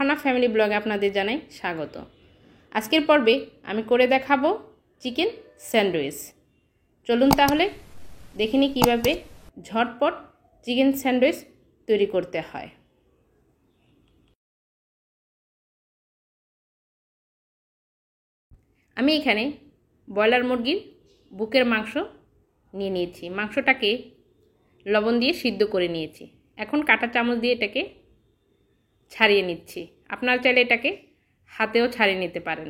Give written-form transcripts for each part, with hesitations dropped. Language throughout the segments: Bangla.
ফানা ফ্যামিলি ব্লগে আপনাদের জানাই স্বাগত। আজকের পর্বে আমি করে দেখাবো চিকেন স্যান্ডউইচ। চলুন তাহলে দেখে নিই কীভাবে ঝটপট চিকেন স্যান্ডউইচ তৈরি করতে হয়। আমি এখানে ব্রয়লার মুরগির বুকের মাংস নিয়ে নিয়েছি। মাংসটাকে লবণ দিয়ে সিদ্ধ করে নিয়েছি। এখন কাঁটা চামচ দিয়ে এটাকে ছাড়িয়ে নিচ্ছি। আপনারা চাইলে এটাকে হাতেও ছাড়িয়ে নিতে পারেন।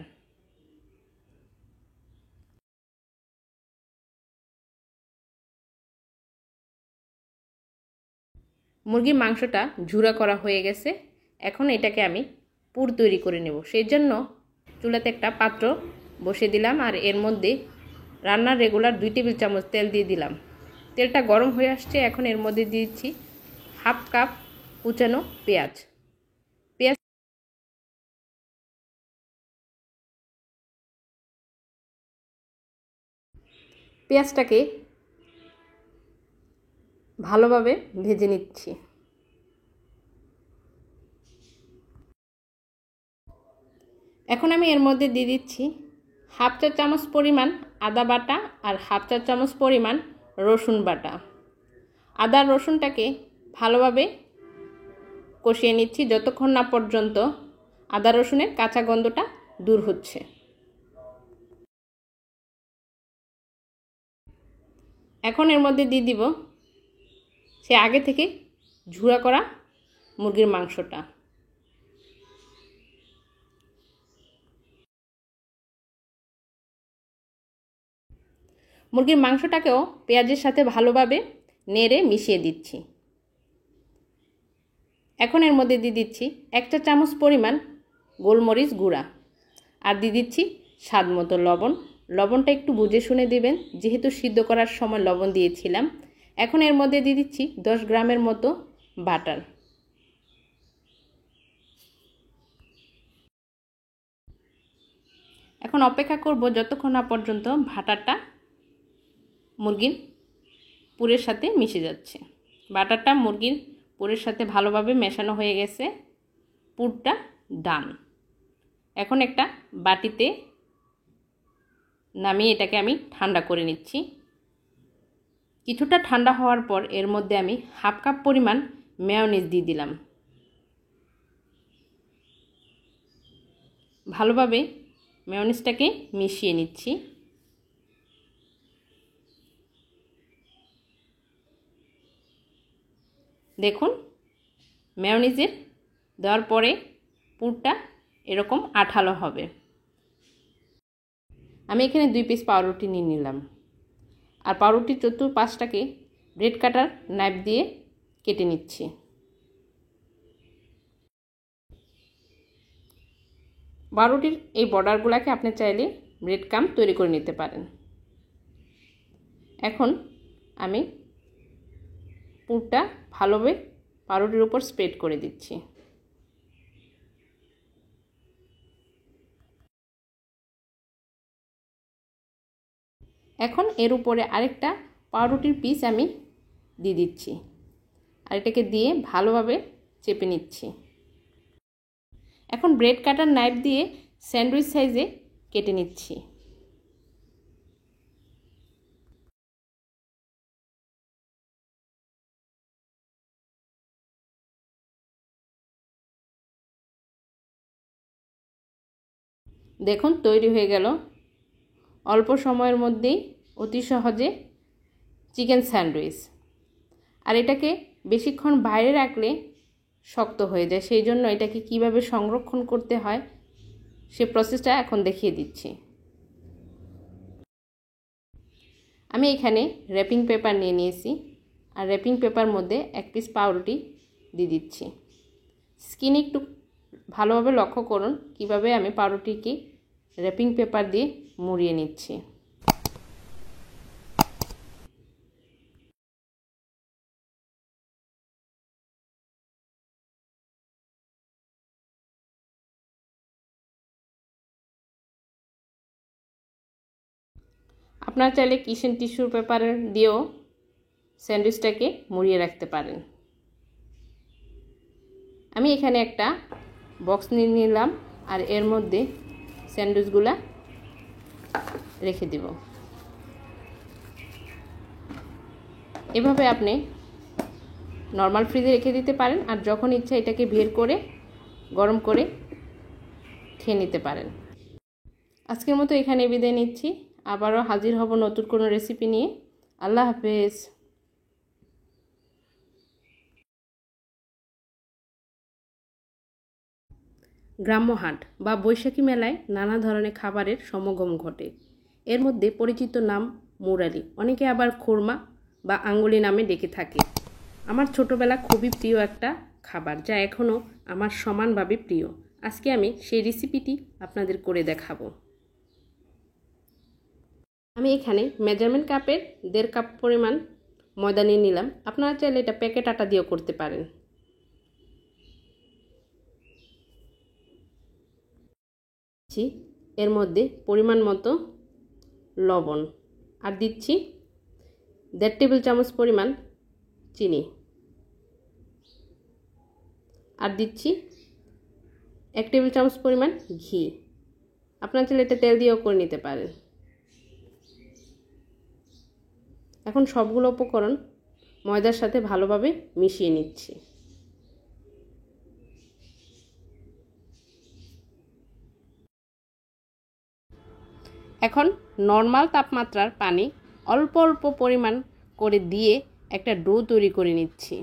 মুরগির মাংসটা ঝুরা করা হয়ে গেছে। এখন এটাকে আমি পুর তৈরি করে নেব। সেই জন্য চুলাতে একটা পাত্র বসিয়ে দিলাম আর এর মধ্যে রান্নার রেগুলার 2 টেবিল চামচ তেল দিয়ে দিলাম। তেলটা গরম হয়ে আসছে। এখন এর মধ্যে দিয়েছি হাফ কাপ কুচানো পেঁয়াজ। পেঁয়াজটাকে ভালোভাবে ভেজে নিচ্ছি। এখন আমি এর মধ্যে দিয়ে দিচ্ছি হাফ চা চামচ পরিমাণ আদা বাটা আর হাফ চা চামচ পরিমাণ রসুন বাটা। আদা রসুনটাকে ভালোভাবে কষিয়ে নিচ্ছি যতক্ষণ না পর্যন্ত আদা রসুনের কাঁচা গন্ধটা দূর হচ্ছে। এখন এর মধ্যে দিয়ে দিব সে আগে থেকে ঝুরা করা মুরগির মাংসটা। মুরগির মাংসটাকেও পেঁয়াজের সাথে ভালোভাবে নেড়ে মিশিয়ে দিচ্ছি। এখন এর মধ্যে দিয়ে দিচ্ছি 1 চা চামচ পরিমাণ গোলমরিচ গুঁড়া আর দিয়ে দিচ্ছি স্বাদ মতো লবণ। লবণটা একটু বুঝে শুনে দেবেন, যেহেতু সিদ্ধ করার সময় লবণ দিয়েছিলাম। এখন এর মধ্যে দিয়ে দিচ্ছি 10 গ্রামের মতো বাটার। এখন অপেক্ষা করব যতক্ষণ না পর্যন্ত বাটারটা মুরগির পুরের সাথে মিশে যাচ্ছে। বাটারটা মুরগির পুরের সাথে ভালোভাবে মেশানো হয়ে গেছে। পুরটা ডান। এখন একটা বাটিতে নামিয়ে এটাকে আমি ঠান্ডা করে নিচ্ছি। কিছুটা ঠান্ডা হওয়ার পর এর মধ্যে আমি হাফ কাপ পরিমাণ মেয়োনিজ দিয়ে দিলাম। ভালোভাবে মেয়োনিজটাকে মিশিয়ে নিচ্ছি। দেখুন মেয়োনিজের দেওয়ার পরে পুরটা এরকম আঠালো হবে। আমি এখানে 2 পিস পাউরুটি নিয়ে নিলাম আর পাউরুটির চতুর্পাশটাকে ব্রেড কাটার নাইফ দিয়ে কেটে নিচ্ছি। পাউরুটির এই বর্ডারগুলোকে আপনি চাইলে ব্রেড ক্রাম্ব তৈরি করে নিতে পারেন। এখন আমি পুরটা ভালোভাবে পাউরুটির উপর স্প্রেড করে দিচ্ছি। এখন এর উপরে আরেকটা পাউরুটির পিস আমি দিয়ে দিচ্ছি আর এটাকে দিয়ে ভালোভাবে চেপে নিচ্ছি। এখন ব্রেড কাটার নাইফ দিয়ে স্যান্ডউইচ সাইজে কেটে নিচ্ছি। দেখুন তৈরি হয়ে গেল অল্প সময়ের মধ্যেই অতি সহজে চিকেন স্যান্ডউইচ। আর এটাকে বেশিক্ষণ বাইরে রাখলে শক্ত হয়ে যায়, সেই জন্য এটাকে কিভাবে সংরক্ষণ করতে হয় সে প্রসেসটা এখন দেখিয়ে দিচ্ছি। আমি এখানে র্যাপিং পেপার নিয়ে নিয়েছি আর র্যাপিং পেপার মধ্যে 1 পিস পাউরুটি দিয়ে দিচ্ছি। স্কিন একটু ভালোভাবে লক্ষ্য করুন কিভাবে আমি পাউরুটিকে র্যাপিং পেপার দিয়ে মুড়িয়ে নিচ্ছি। আপনারা চাইলে কিচেন টিস্যুর পেপার দিয়েও স্যান্ডউইচটাকে মুড়িয়ে রাখতে পারেন। আমি এখানে একটা বক্স নিয়ে নিলাম আর এর মধ্যে স্যান্ডউইচগুলা রেখে দিব। এভাবে আপনি নর্মাল ফ্রিজে রেখে দিতে পারেন আর যখন ইচ্ছা এটাকে বের করে গরম করে খেয়ে নিতে পারেন। আজকের মতো এখানে বিদায় নিচ্ছি। আবারও হাজির হব নতুন কোনো রেসিপি নিয়ে। আল্লাহ হাফেজ। গ্রাম্য হাট বা বৈশাখী মেলায় নানা ধরনের খাবারের সমাগম ঘটে। এর মধ্যে পরিচিত নাম মুরালি, অনেকে আবার খুরমা বা আঙ্গুলি নামে ডেকে থাকে। আমার ছোটোবেলা খুবই প্রিয় একটা খাবার, যা এখনও আমার সমানভাবে প্রিয়। আজকে আমি সেই রেসিপিটি আপনাদের করে দেখাবো। আমি এখানে মেজারমেন্ট কাপের 1.5 কাপ পরিমাণ ময়দা নিয়ে নিলাম। আপনারা চাইলে এটা প্যাকেট আটা দিয়েও করতে পারেন। এর মধ্যে পরিমাণ মতো লবণ আর দিচ্ছি 1.5 টেবিল চামচ পরিমাণ চিনি আর দিচ্ছি 1 টেবিল চামচ পরিমাণ ঘি। আপনারা চাইলে এটা তেল দিয়েও করে নিতে পারেন। এখন সবগুলো উপকরণ ময়দার সাথে ভালোভাবে মিশিয়ে নিচ্ছি। এখন নর্মাল তাপমাত্রার পানি অল্প অল্প পরিমাণ করে দিয়ে একটা ডো তৈরি করে নিচ্ছি।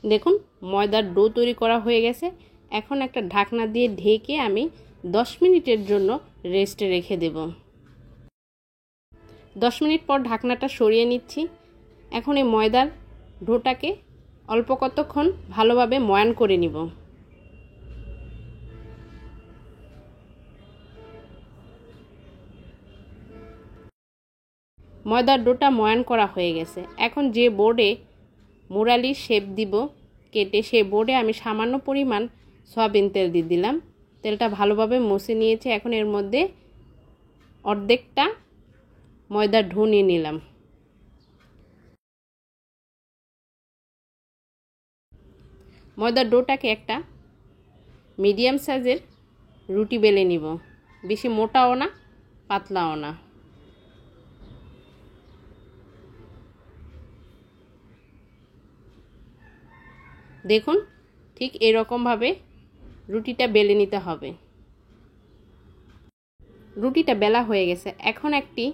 দেখুন ময়দার ডো তৈরি করা হয়ে গেছে। এখন একটা ঢাকনা দিয়ে ঢেকে আমি 10 মিনিটের জন্য রেস্টে রেখে দেব। 10 মিনিট পর ঢাকনাটা সরিয়ে নিচ্ছি। এখন এই ময়দার ডোটাকে অল্প কতক্ষণ ভালোভাবে ময়ান করে নিব। ময়দার ডোটা ময়ান করা হয়ে গেছে। এখন যে বোর্ডে মুরালির শেপ দিব কেটে, সেই বোর্ডে আমি সামান্য পরিমাণ সয়াবিন তেল দিয়ে দিলাম। তেলটা ভালোভাবে মুছে নিয়েছি। এখন এর মধ্যে অর্ধেকটা ময়দার ডো নিয়ে নিলাম। ময়দার ডোটাকে একটা মিডিয়াম সাইজের রুটি বেলে নিব, বেশি মোটাও না পাতলাও না। দেখুন ঠিক এরকমভাবে রুটিটা বেলে নিতে হবে। রুটিটা বেলা হয়ে গেছে। এখন একটি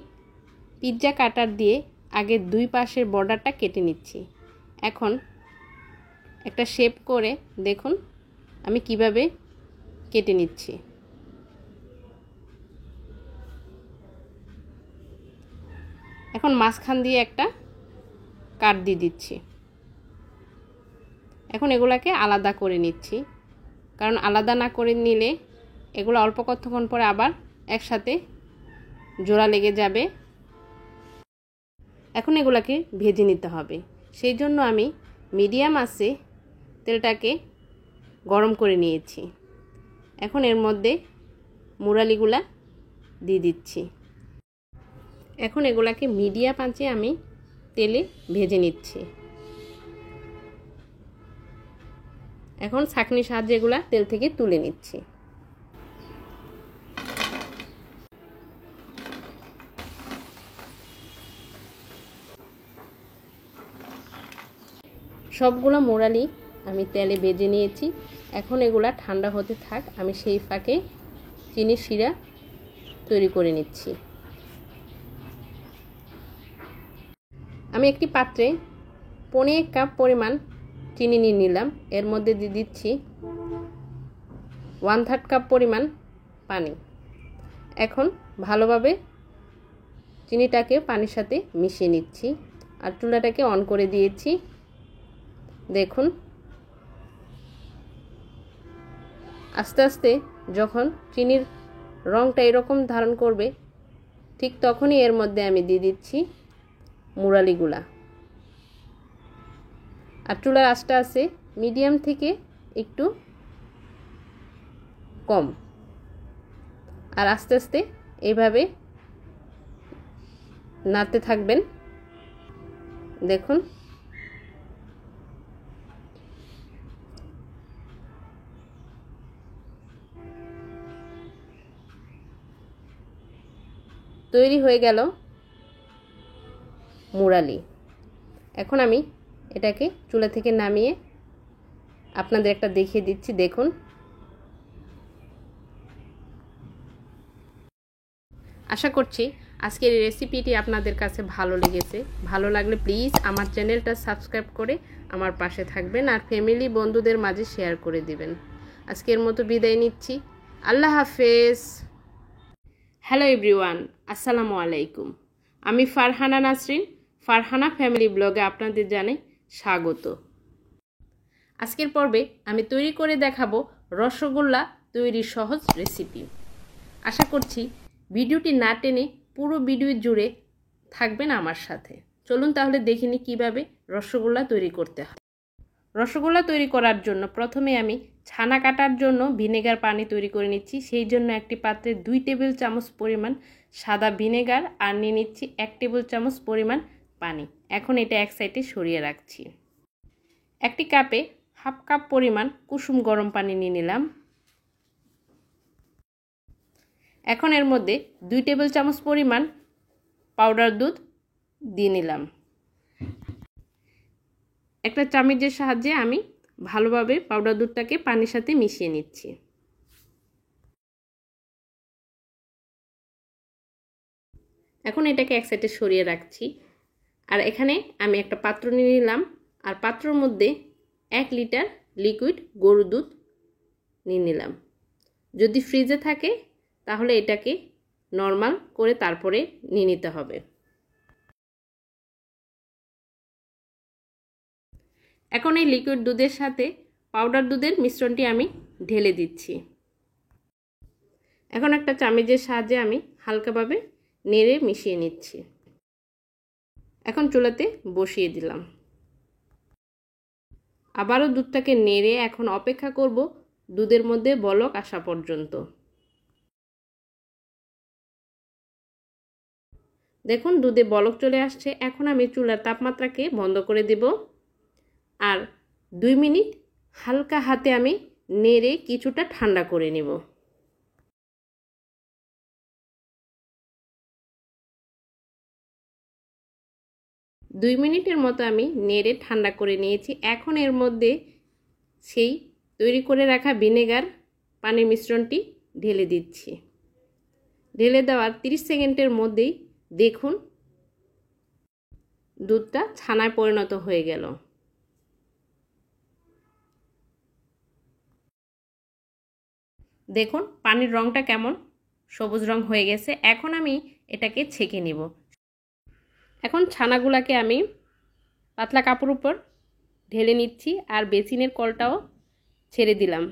পিৎজা কাটার দিয়ে আগে 2 পাশের বর্ডারটা কেটে নিচ্ছি। এখন একটা শেপ করে দেখুন আমি কিভাবে কেটে নিচ্ছি। এখন মাঝখান দিয়ে একটা কাট দিয়ে দিচ্ছি। এখন এগুলাকে আলাদা করে নিচ্ছি, কারণ আলাদা না করে নিলে এগুলো অল্প কতক্ষণ পরে আবার একসাথে জোড়া লেগে যাবে। এখন এগুলাকে ভেজে নিতে হবে। সেই জন্য আমি মিডিয়াম আঁচে তেলটাকে গরম করে নিয়েছি। এখন এর মধ্যে মুরালিগুলা দিয়ে দিচ্ছি। এখন এগুলাকে মিডিয়াম আঁচে আমি তেলে ভেজে নিচ্ছি। এখন ছাঁকনির সাহায্যে এগুলা তেল থেকে তুলে নিচ্ছি। সবগুলো মুরালি আমি তেলে ভেজে নিয়েছি। এখন এগুলা ঠান্ডা হতে থাক, আমি সেই ফাঁকে চিনির শিরা তৈরি করে নিচ্ছি। আমি একটি পাত্রে 1.5 কাপ পরিমাণ চিনি নিয়ে নিলাম। এর মধ্যে দিয়ে দিচ্ছি 1/3 কাপ পরিমাণ পানি। এখন ভালোভাবে চিনিটাকে পানির সাথে মিশিয়ে নিচ্ছি আর চুলাটাকে অন করে দিয়েছি। দেখুন আস্তে আস্তে যখন চিনির রঙটা এরকম ধারণ করবে, ঠিক তখনই এর মধ্যে আমি দিয়ে দিচ্ছি মুরালিগুলা। আর চুলার আঁচটা আছে মিডিয়াম থেকে একটু কম। আর আস্তে আস্তে এইভাবে নাড়তে থাকবেন। দেখুন তৈরি হয়ে গেল মুরালি। এখন আমি এটাকে চুলা থেকে নামিয়ে আপনাদের একটা দেখিয়ে দিচ্ছি। দেখুন আশা করছি আজকের এই রেসিপিটি আপনাদের কাছে ভালো লেগেছে। ভালো লাগলে প্লিজ আমার চ্যানেলটা সাবস্ক্রাইব করে আমার পাশে থাকবেন আর ফ্যামিলি বন্ধুদের মাঝে শেয়ার করে দিবেন। আজকের মতো বিদায় নিচ্ছি। আল্লাহ হাফেজ। হ্যালো এভরিওয়ান, আসসালামু আলাইকুম। আমি ফারহানা নাসরিন, ফারহানা ফ্যামিলি ব্লগে আপনাদের জানাই স্বাগত। আজকের পর্বে আমি তৈরি করে দেখাবো রসগোল্লা তৈরির সহজ রেসিপি। আশা করছি ভিডিওটি না টেনে পুরো ভিডিও জুড়ে থাকবেন আমার সাথে। চলুন তাহলে দেখে নিই কীভাবে রসগোল্লা তৈরি করতে হয়। রসগোল্লা তৈরি করার জন্য প্রথমে আমি ছানা কাটার জন্য ভিনেগার পানি তৈরি করে নিচ্ছি। সেই জন্য একটি পাত্রে 2 টেবিল চামচ পরিমাণ সাদা ভিনেগার আর নিয়ে নিচ্ছি 1 টেবিল চামচ পরিমাণ পানি। এখন এটা এক সাইডে সরিয়ে রাখছি। একটি কাপে হাফ কাপ পরিমাণ কুসুম গরম পানি নিয়ে নিলাম। এখন এর মধ্যে 2 টেবিল চামচ পরিমাণ পাউডার দুধ দিয়ে নিলাম। একটা চামচের সাহায্যে আমি ভালোভাবে পাউডার দুধটাকে পানির সাথে মিশিয়ে নিচ্ছি। এখন এটাকে এক সাইডে সরিয়ে রাখছি। আর এখানে আমি একটা পাত্র নিয়ে নিলাম আর পাত্রের মধ্যে 1 লিটার লিকুইড গরুর দুধ নিয়ে নিলাম। যদি ফ্রিজে থাকে তাহলে এটাকে নরমাল করে তারপরে নিয়ে নিতে হবে। এখন এই লিকুইড দুধের সাথে পাউডার দুধের মিশ্রণটি আমি ঢেলে দিচ্ছি। এখন একটা চামচের সাহায্যে আমি হালকাভাবে নেড়ে মিশিয়ে নিচ্ছি। এখন চুলাতে বসিয়ে দিলাম। আবারও দুধটাকে নেড়ে এখন অপেক্ষা করব দুধের মধ্যে বলক আসা পর্যন্ত। দেখুন দুধে বলক চলে আসছে। এখন আমি চুলার তাপমাত্রাকে বন্ধ করে দেব আর 2 মিনিট হালকা হাতে আমি নেড়ে কিছুটা ঠান্ডা করে নেব। দুই মিনিটের মতো আমি নেড়ে ঠান্ডা করে নিয়েছি। এখন এর মধ্যে সেই তৈরি করে রাখা ভিনেগার পানির মিশ্রণটি ঢেলে দিচ্ছি। ঢেলে দেওয়ার 30 সেকেন্ডের মধ্যেই দেখুন দুধটা ছানায় পরিণত হয়ে গেল। দেখুন পানির রঙটা কেমন সবুজ রং হয়ে গেছে। এখন আমি এটাকে ছেঁকে নিব। এখন ছানাগুলাকে আমি পাতলা কাপড়ের উপর ঢেলে নিচ্ছি আর বেসিনের কলটাও ছেড়ে দিলাম।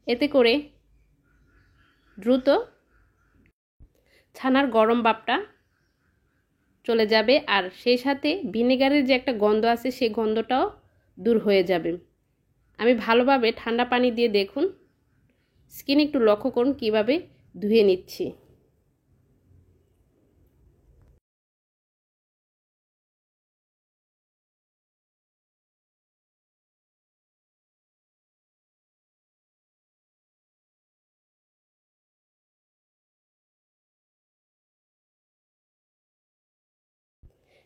এতে করে দ্রুত ছানার গরম ভাবটা চলে যাবে আর সেই সাথে ভিনেগারের যে একটা গন্ধ আছে সেই গন্ধটাও দূর হয়ে যাবে। আমি ভালোভাবে ঠান্ডা পানি দিয়ে দেখুন স্কিন একটু লক্ষ্য করুন কিভাবে ধুয়ে নিচ্ছি।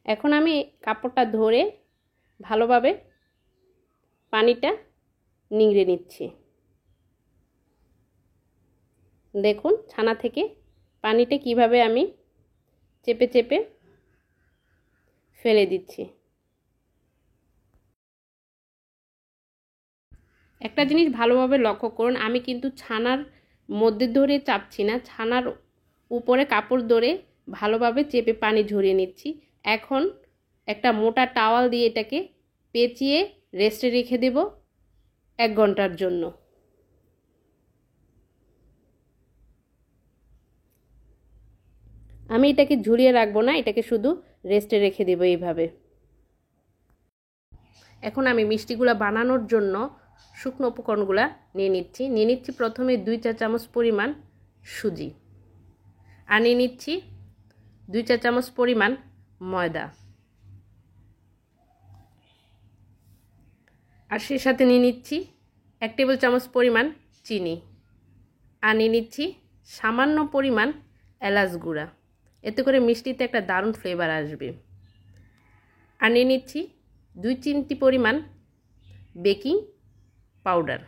এখন আমি কাপড়টা ধরে ভালোভাবে পানিটা নিংড়ে নিচ্ছি। দেখুন ছানা থেকে পানিটা কিভাবে আমি চেপে চেপে ফেলে দিচ্ছি। একটা জিনিস ভালোভাবে লক্ষ্য করুন, আমি কিন্তু ছানার মধ্যে ধরে চাপছি না, ছানার উপরে কাপড় ধরে ভালোভাবে চেপে পানি ঝরিয়ে নিচ্ছি। এখন একটা মোটা টাওয়াল দিয়ে এটাকে পেঁচিয়ে রেস্টে রেখে দেব 1 ঘন্টার জন্য। আমি এটাকে ঝুলিয়ে রাখবো না, এটাকে শুধু রেস্টে রেখে দেব এইভাবে। এখন আমি মিষ্টিগুলা বানানোর জন্য শুকনো উপকরণগুলা নিয়ে নিচ্ছি। প্রথমে 2 চা চামচ পরিমাণ সুজি। আর নিয়ে নিচ্ছি 2 চা চামচ পরিমাণ ময়দা, আর সেই সাথে নিয়ে নিচ্ছি 1 টেবিল চামচ পরিমাণ চিনি, আর নিয়ে নিচ্ছি সামান্য পরিমাণ এলাচ গুঁড়া, এতে করে মিষ্টিতে একটা দারুণ ফ্লেভার আসবে। আর নিয়ে নিচ্ছি 2 চিমটি পরিমাণ বেকিং পাউডার,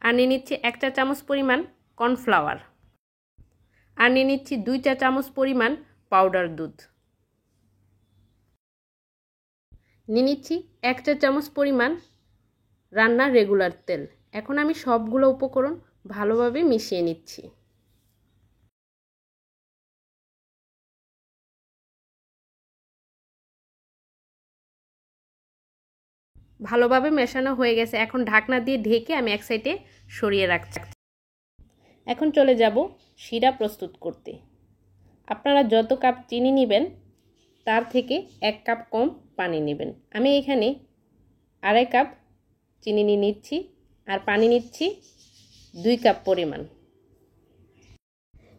আর নিয়ে নিচ্ছি 1 চা চামচ পরিমাণ কর্নফ্লাওয়ার, আর নিয়ে নিচ্ছি 2 চা চামচ পরিমাণ পাউডার দুধ, নিয়ে নিচ্ছি 1 চা চামচ পরিমাণ রান্নার রেগুলার তেল। এখন আমি সবগুলো উপকরণ ভালোভাবে মিশিয়ে নিচ্ছি। ভালোভাবে মেশানো হয়ে গেছে, এখন ঢাকনা দিয়ে ঢেকে আমি এক সাইডে সরিয়ে রাখছি। এখন চলে যাব শিরা প্রস্তুত করতে। আপনারা যত কাপ চিনি নেবেন তার থেকে 1 কাপ কম পানি নেবেন। আমি এখানে 2.5 কাপ চিনি নিয়ে নিচ্ছি, আর পানি নিচ্ছি 2 কাপ পরিমাণ।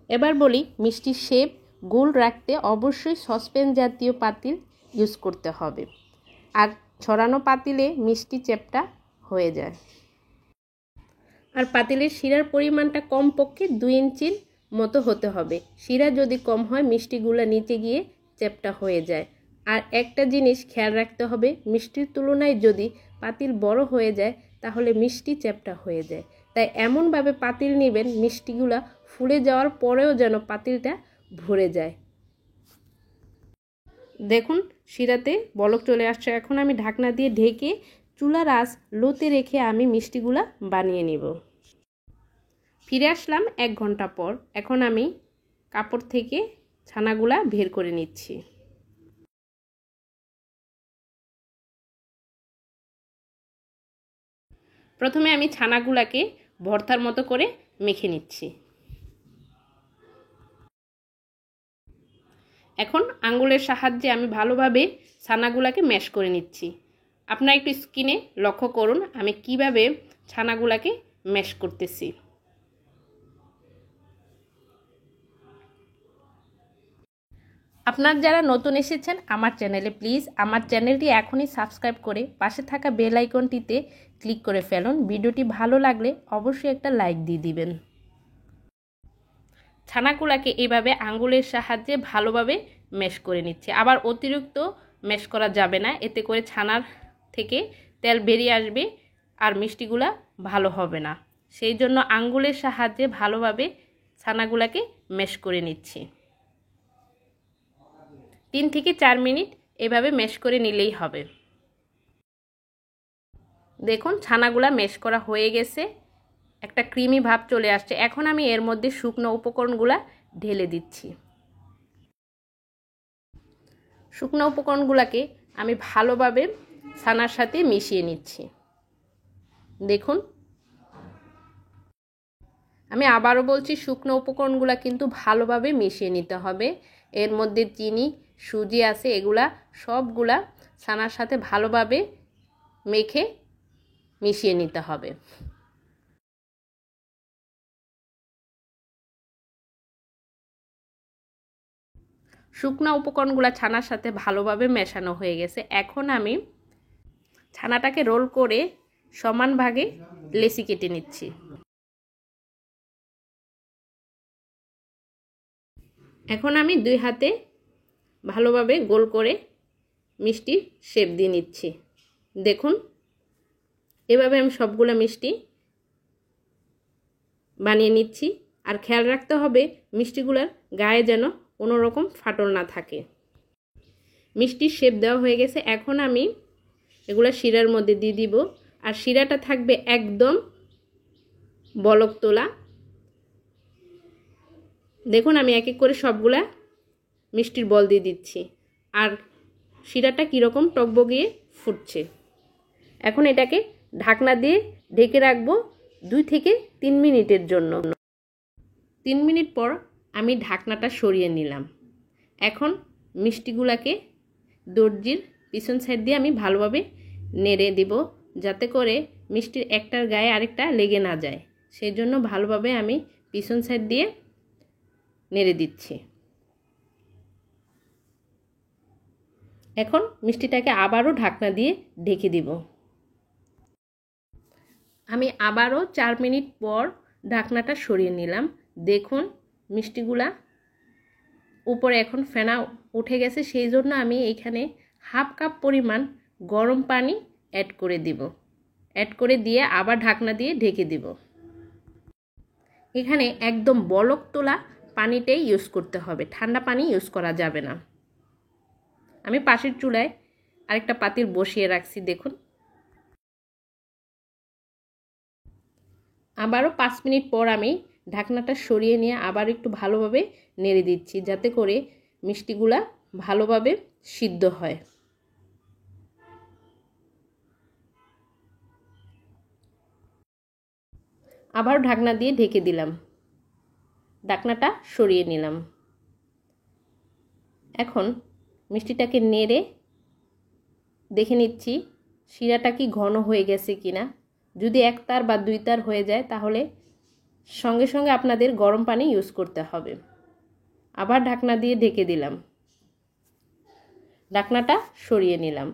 এবার বলি, মিষ্টির শেপ গোল রাখতে অবশ্যই সসপ্যান জাতীয় পাতিল ইউজ করতে হবে, আর ছড়ানো পাতিলে মিষ্টি চ্যাপ্টা হয়ে যায়। আর পাতিলের শিরার পরিমাণটা কমপক্ষে 2 ইঞ্চির মতো হতে হবে। শিরা যদি কম হয় মিষ্টিগুলো নিচে গিয়ে চ্যাপ্টা হয়ে যায়। আর একটা জিনিস খেয়াল রাখতে হবে, মিষ্টির তুলনায় যদি পাতিল বড় হয়ে যায় তাহলে মিষ্টি চ্যাপ্টা হয়ে যায়। তাই এমনভাবে পাতিল নেবেন মিষ্টিগুলা ফুলে যাওয়ার পরেও যেন পাতিলটা ভরে যায়। দেখুন শিরাতে বলক চলে আসছে। এখন আমি ঢাকনা দিয়ে ঢেকে চুলার আঁচ লোতে রেখে আমি মিষ্টিগুলা বানিয়ে নিব। ফিরে আসলাম 1 ঘন্টা পর। এখন আমি কাপড় থেকে ছানাগুলা বের করে নিচ্ছি। প্রথমে আমি ছানাগুলাকে ভর্তার মতো করে মেখে নিচ্ছি। এখন আঙ্গুলের সাহায্যে আমি ভালোভাবে ছানাগুলাকে ম্যাশ করে নিচ্ছি। আপনারা একটু স্ক্রিনে লক্ষ্য করুন আমি কিভাবে ছানাগুলাকে ম্যাশ করতেছি। আপনারা যারা নতুন এসেছেন আমার চ্যানেলে, প্লিজ আমার চ্যানেলটি এখনই সাবস্ক্রাইব করে পাশে থাকা বেল আইকনটিতে ক্লিক করে ফেলুন। ভিডিওটি ভালো লাগলে অবশ্যই একটা লাইক দিয়ে দিবেন। ছানাগুলাকে এইভাবে আঙ্গুলের সাহায্যে ভালোভাবে ম্যাশ করে নিচ্ছে। আবার অতিরিক্ত ম্যাশ করা যাবে না, এতে করে ছানার থেকে তেল বেরিয়ে আসবে আর মিষ্টিগুলা ভালো হবে না। সেই জন্য আঙ্গুলের সাহায্যে ভালোভাবে ছানাগুলাকে ম্যাশ করে নিচ্ছি। 3 থেকে 4 মিনিট এভাবে ম্যাশ করে নিলেই হবে। দেখুন ছানাগুলা ম্যাশ করা হয়ে গেছে, একটা ক্রিমি ভাব চলে আসছে। এখন আমি এর মধ্যে শুকনো উপকরণগুলা ঢেলে দিচ্ছি। শুকনো উপকরণগুলোকে আমি ভালোভাবে ছানার সাথে মিশিয়ে নিচ্ছি। দেখুন আমি আবারও বলছি, শুকনো উপকরণগুলো কিন্তু ভালোভাবে মিশিয়ে নিতে হবে। এর মধ্যে চিনি সুজি আছে, এগুলা সবগুলা ছানার সাথে ভালোভাবে মেখে মিশিয়ে নিতে হবে। শুকনো উপকরণগুলো ছানার সাথে ভালোভাবে মেশানো হয়ে গেছে। এখন আমি ছানাটাকে রোল করে সমান ভাগে লেচি কেটে নিচ্ছি। এখন আমি 2 হাতে ভালোভাবে গোল করে মিষ্টি শেপ দিয়ে নিচ্ছি। দেখুন এভাবে আমি সবগুলো মিষ্টি বানিয়ে নিচ্ছি। আর খেয়াল রাখতে হবে মিষ্টিগুলোর গায়ে যেন কোনো রকম ফাটল না থাকে। মিষ্টির শেপ দেওয়া হয়ে গেছে। এখন আমি এগুলো শিরার মধ্যে দিয়ে দিব, আর শিরাটা থাকবে একদম বলক তোলা। দেখুন আমি এক এক করে সবগুলা মিষ্টির বল দিয়ে দিচ্ছি, আর শিরাটা কীরকম টকবগিয়ে ফুটছে। এখন এটাকে ঢাকনা দিয়ে ঢেকে রাখবো 2 থেকে 3 মিনিটের জন্য। 3 মিনিট পর আমি ঢাকনাটা সরিয়ে নিলাম। এখন মিষ্টিগুলাকে দর্জির পিছন সাইড দিয়ে আমি ভালোভাবে নেড়ে দেব, যাতে করে মিষ্টির একটার গায়ে আরেকটা লেগে না যায়। সেই জন্য ভালোভাবে আমি পিছন সাইড দিয়ে নেড়ে দিচ্ছি। এখন মিষ্টিটাকে আবারও ঢাকনা দিয়ে ঢেকে দিব। আমি আবারও 4 মিনিট পর ঢাকনাটা সরিয়ে নিলাম। দেখুন মিষ্টিগুলা উপরে এখন ফেনা উঠে গেছে, সেই জন্য আমি এখানে হাফ কাপ পরিমাণ গরম পানি অ্যাড করে দিব। অ্যাড করে দিয়ে আবার ঢাকনা দিয়ে ঢেকে দিব। এখানে একদম বলক তোলা পানিটাই ইউজ করতে হবে, ঠান্ডা পানি ইউজ করা যাবে না। আমি পাশের চুলায় আরেকটা পাতিল বসিয়ে রাখছি। দেখুন আবারও 5 মিনিট পর আমি ঢাকনাটা সরিয়ে নিয়ে আবার একটু ভালোভাবে নেড়ে দিচ্ছি, যাতে করে মিষ্টিগুলা ভালোভাবে সিদ্ধ হয়। আবার ঢাকনা দিয়ে ঢেকে দিলাম, ঢাকনাটা সরিয়ে নিলাম। এখন মিষ্টিটাকে নেড়ে দেখে নিচ্ছি শিরাটা কি ঘন হয়ে গেছে কিনা। যদি 1 তার বা 2 তার হয়ে যায় তাহলে সঙ্গে সঙ্গে আপনাদের গরম পানি ইউজ করতে হবে। আবার ঢাকনা দিয়ে ঢেকে দিলাম, ঢাকনাটা সরিয়ে নিলাম।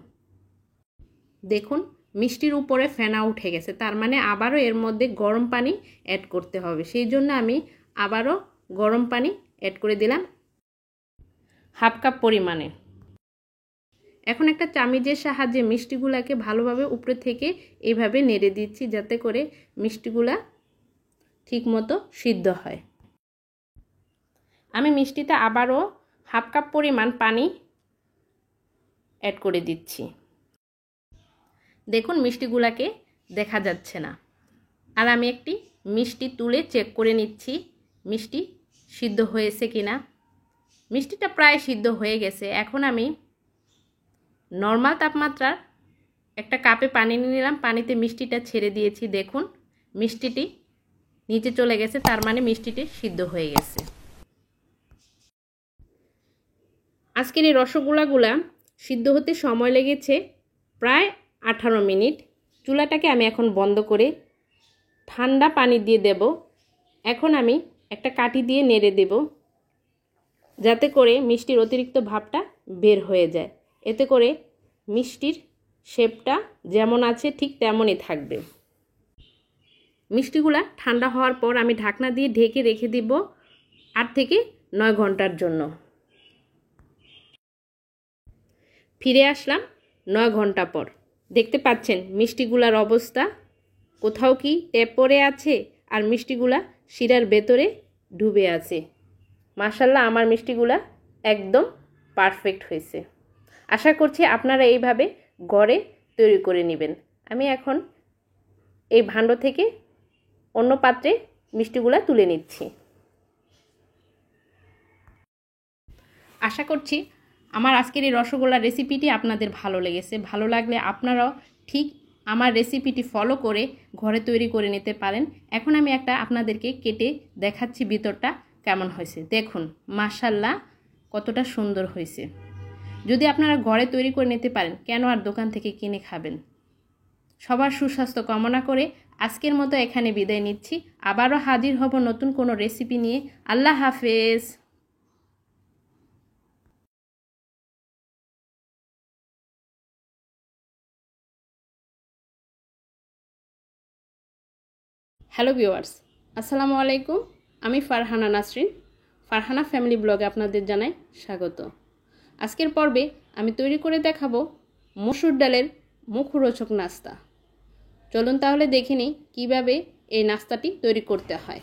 দেখুন মিষ্টির উপরে ফেনা উঠে গেছে, তার মানে আবারও এর মধ্যে গরম পানি অ্যাড করতে হবে। সেই জন্য আমি আবারও গরম পানি অ্যাড করে দিলাম হাফ কাপ পরিমাণে। এখন একটা চামিচের সাহায্যে মিষ্টিগুলাকে ভালোভাবে উপরে থেকে এইভাবে নেড়ে দিচ্ছি, যাতে করে মিষ্টিগুলা ঠিকমতো সিদ্ধ হয়। আমি মিষ্টিতে আবারও হাফ কাপ পরিমাণ পানি অ্যাড করে দিচ্ছি। দেখুন মিষ্টিগুলাকে দেখা যাচ্ছে না, আর আমি একটি মিষ্টি তুলে চেক করে নিচ্ছি মিষ্টি সিদ্ধ হয়েছে কিনা। মিষ্টিটা প্রায় সিদ্ধ হয়ে গেছে। এখন আমি নর্মাল তাপমাত্রার একটা কাপে পানি নিয়ে নিলাম, পানিতে মিষ্টিটা ছেড়ে দিয়েছি। দেখুন মিষ্টিটি নিচে চলে গেছে, তার মানে মিষ্টিটি সিদ্ধ হয়ে গেছে। আজকের এই রসগোল্লাগুলা সিদ্ধ হতে সময় লেগেছে প্রায় 18 মিনিট। চুলাটাকে আমি এখন বন্ধ করে ঠান্ডা পানি দিয়ে দেব। এখন আমি একটা কাঠি দিয়ে নেড়ে দেব, যাতে করে মিষ্টির অতিরিক্ত ভাবটা বের হয়ে যায়। এতে করে মিষ্টির শেপটা যেমন আছে ঠিক তেমনই থাকবে। মিষ্টিগুলা ঠান্ডা হওয়ার পর আমি ঢাকনা দিয়ে ঢেকে রেখে দিব 8 থেকে 9 ঘন্টার জন্য। ফিরে আসলাম 9 ঘন্টা পর। দেখতে পাচ্ছেন মিষ্টিগুলার অবস্থা, কোথাও কি ট্যাপ পড়ে আছে আর মিষ্টিগুলা শিরার ভেতরে ডুবে আছে। মাশাআল্লাহ আমার মিষ্টিগুলা একদম পারফেক্ট হয়েছে। আশা করছি আপনারা এইভাবে ঘরে তৈরি করে নেবেন। আমি এখন এই ভাণ্ড থেকে অন্য পাত্রে মিষ্টিগুলা তুলে নিচ্ছি। আশা করছি আমার আজকের এই রসগোল্লার রেসিপিটি আপনাদের ভালো লেগেছে। ভালো লাগলে আপনারাও ঠিক আমার রেসিপিটি ফলো করে ঘরে তৈরি করে নিতে পারেন। এখন আমি একটা আপনাদেরকে কেটে দেখাচ্ছি ভিতরটা কেমন হয়েছে। দেখুন মাশাআল্লাহ কতটা সুন্দর হয়েছে। যদি আপনারা ঘরে তৈরি করে নিতে পারেন, কেন আর দোকান থেকে কিনে খাবেন। সবার সুস্বাস্থ্য কামনা করে আজকের মতো এখানে বিদায় নিচ্ছি। আবারও হাজির হব নতুন কোনো রেসিপি নিয়ে। আল্লাহ হাফেজ। হ্যালো ভিউয়ার্স, আসসালামু আলাইকুম। আমি ফারহানা নাসরিন, ফারহানা ফ্যামিলি ব্লগে আপনাদের জানাই স্বাগত। আজকের পর্বে আমি তৈরি করে দেখাবো মসুর ডালের মুখরোচক নাস্তা। চলুন তাহলে দেখে নিই কীভাবে এই নাস্তাটি তৈরি করতে হয়।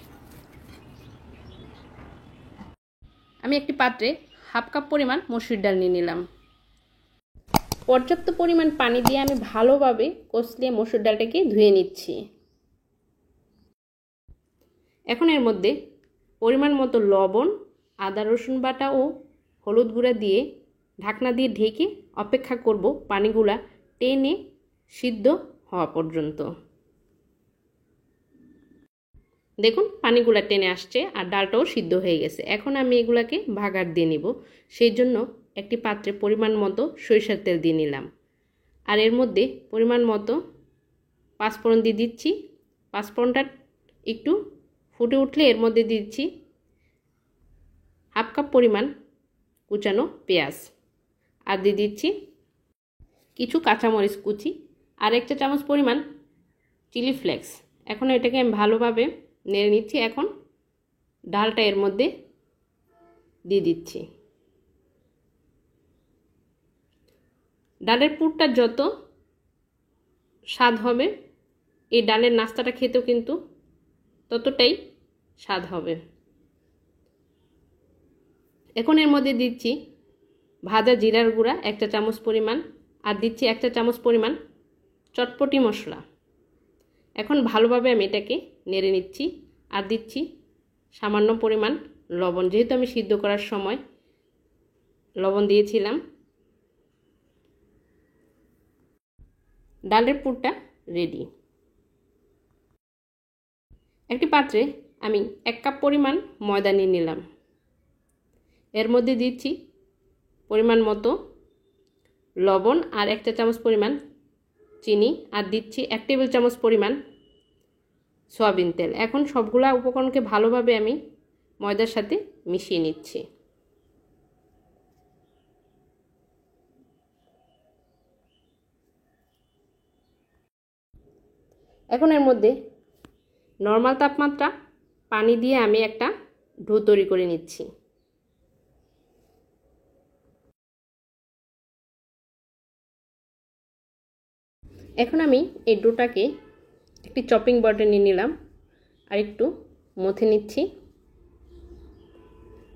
আমি একটি পাত্রে হাফ কাপ পরিমাণ মসুর ডাল নিয়ে নিলাম। পর্যাপ্ত পরিমাণ পানি দিয়ে আমি ভালোভাবে কষলিয়ে মসুর ডালটাকে ধুয়ে নিচ্ছি। এখন এর মধ্যে পরিমাণ মতো লবণ, আদা রসুন বাটা ও হলুদ গুঁড়া দিয়ে ঢাকনা দিয়ে ঢেকে অপেক্ষা করব পানিগুলা টেনে সিদ্ধ হওয়া পর্যন্ত। দেখুন পানিগুলা টেনে আসছে আর ডালটাও সিদ্ধ হয়ে গেছে। এখন আমি এগুলাকে ভাগার দিয়ে নিব। সেই জন্য একটি পাত্রে পরিমাণ মতো সরিষার তেল দিয়ে নিলাম, আর এর মধ্যে পরিমাণ মতো পাঁচফোড়ন দিয়ে দিচ্ছি। পাঁচফোড়নটা একটু ফুটে উঠলে এর মধ্যে দিয়ে দিচ্ছি হাফ কাপ পরিমাণ কুচানো পেঁয়াজ, আর দিয়ে দিচ্ছি কিছু কাঁচামরিচ কুচি, আর 1 চা চামচ পরিমাণ চিলি ফ্লেক্স। এখন এটাকে আমি ভালোভাবে নেড়ে নিচ্ছি। এখন ডালটা এর মধ্যে দিয়ে দিচ্ছি। ডালের পুরটা যত স্বাদ হবে, এই ডালের নাস্তাটা খেতেও কিন্তু ততটাই স্বাদ হবে। এখন এর মধ্যে দিচ্ছি ভাজা জিরার গুঁড়া 1 চা চামচ পরিমাণ, আর দিচ্ছি 1 চা চামচ পরিমাণ চটপটি মশলা। এখন ভালোভাবে আমি এটাকে নেড়ে নিচ্ছি, আর দিচ্ছি সামান্য পরিমাণ লবণ, যেহেতু আমি সিদ্ধ করার সময় লবণ দিয়েছিলাম। ডালের পুরটা রেডি। একটি পাত্রে আমি 1 কাপ পরিমাণ ময়দা নিয়ে নিলাম। এর মধ্যে দিচ্ছি পরিমাণ মতো লবণ আর 1 চা চামচ পরিমাণ চিনি, আর দিচ্ছি 1 টেবিল চামচ পরিমাণ সয়াবিন তেল। এখন সবগুলা উপকরণকে ভালোভাবে আমি ময়দার সাথে মিশিয়ে নিচ্ছি। এখন এর মধ্যে নরমাল তাপমাত্রা পানি দিয়ে আমি একটা ডো তৈরি করে নিচ্ছি। এখন আমি এই ডোটাকে একটি চপিং বোর্ডে নিয়ে নিলাম, আর একটু মথে নিচ্ছি,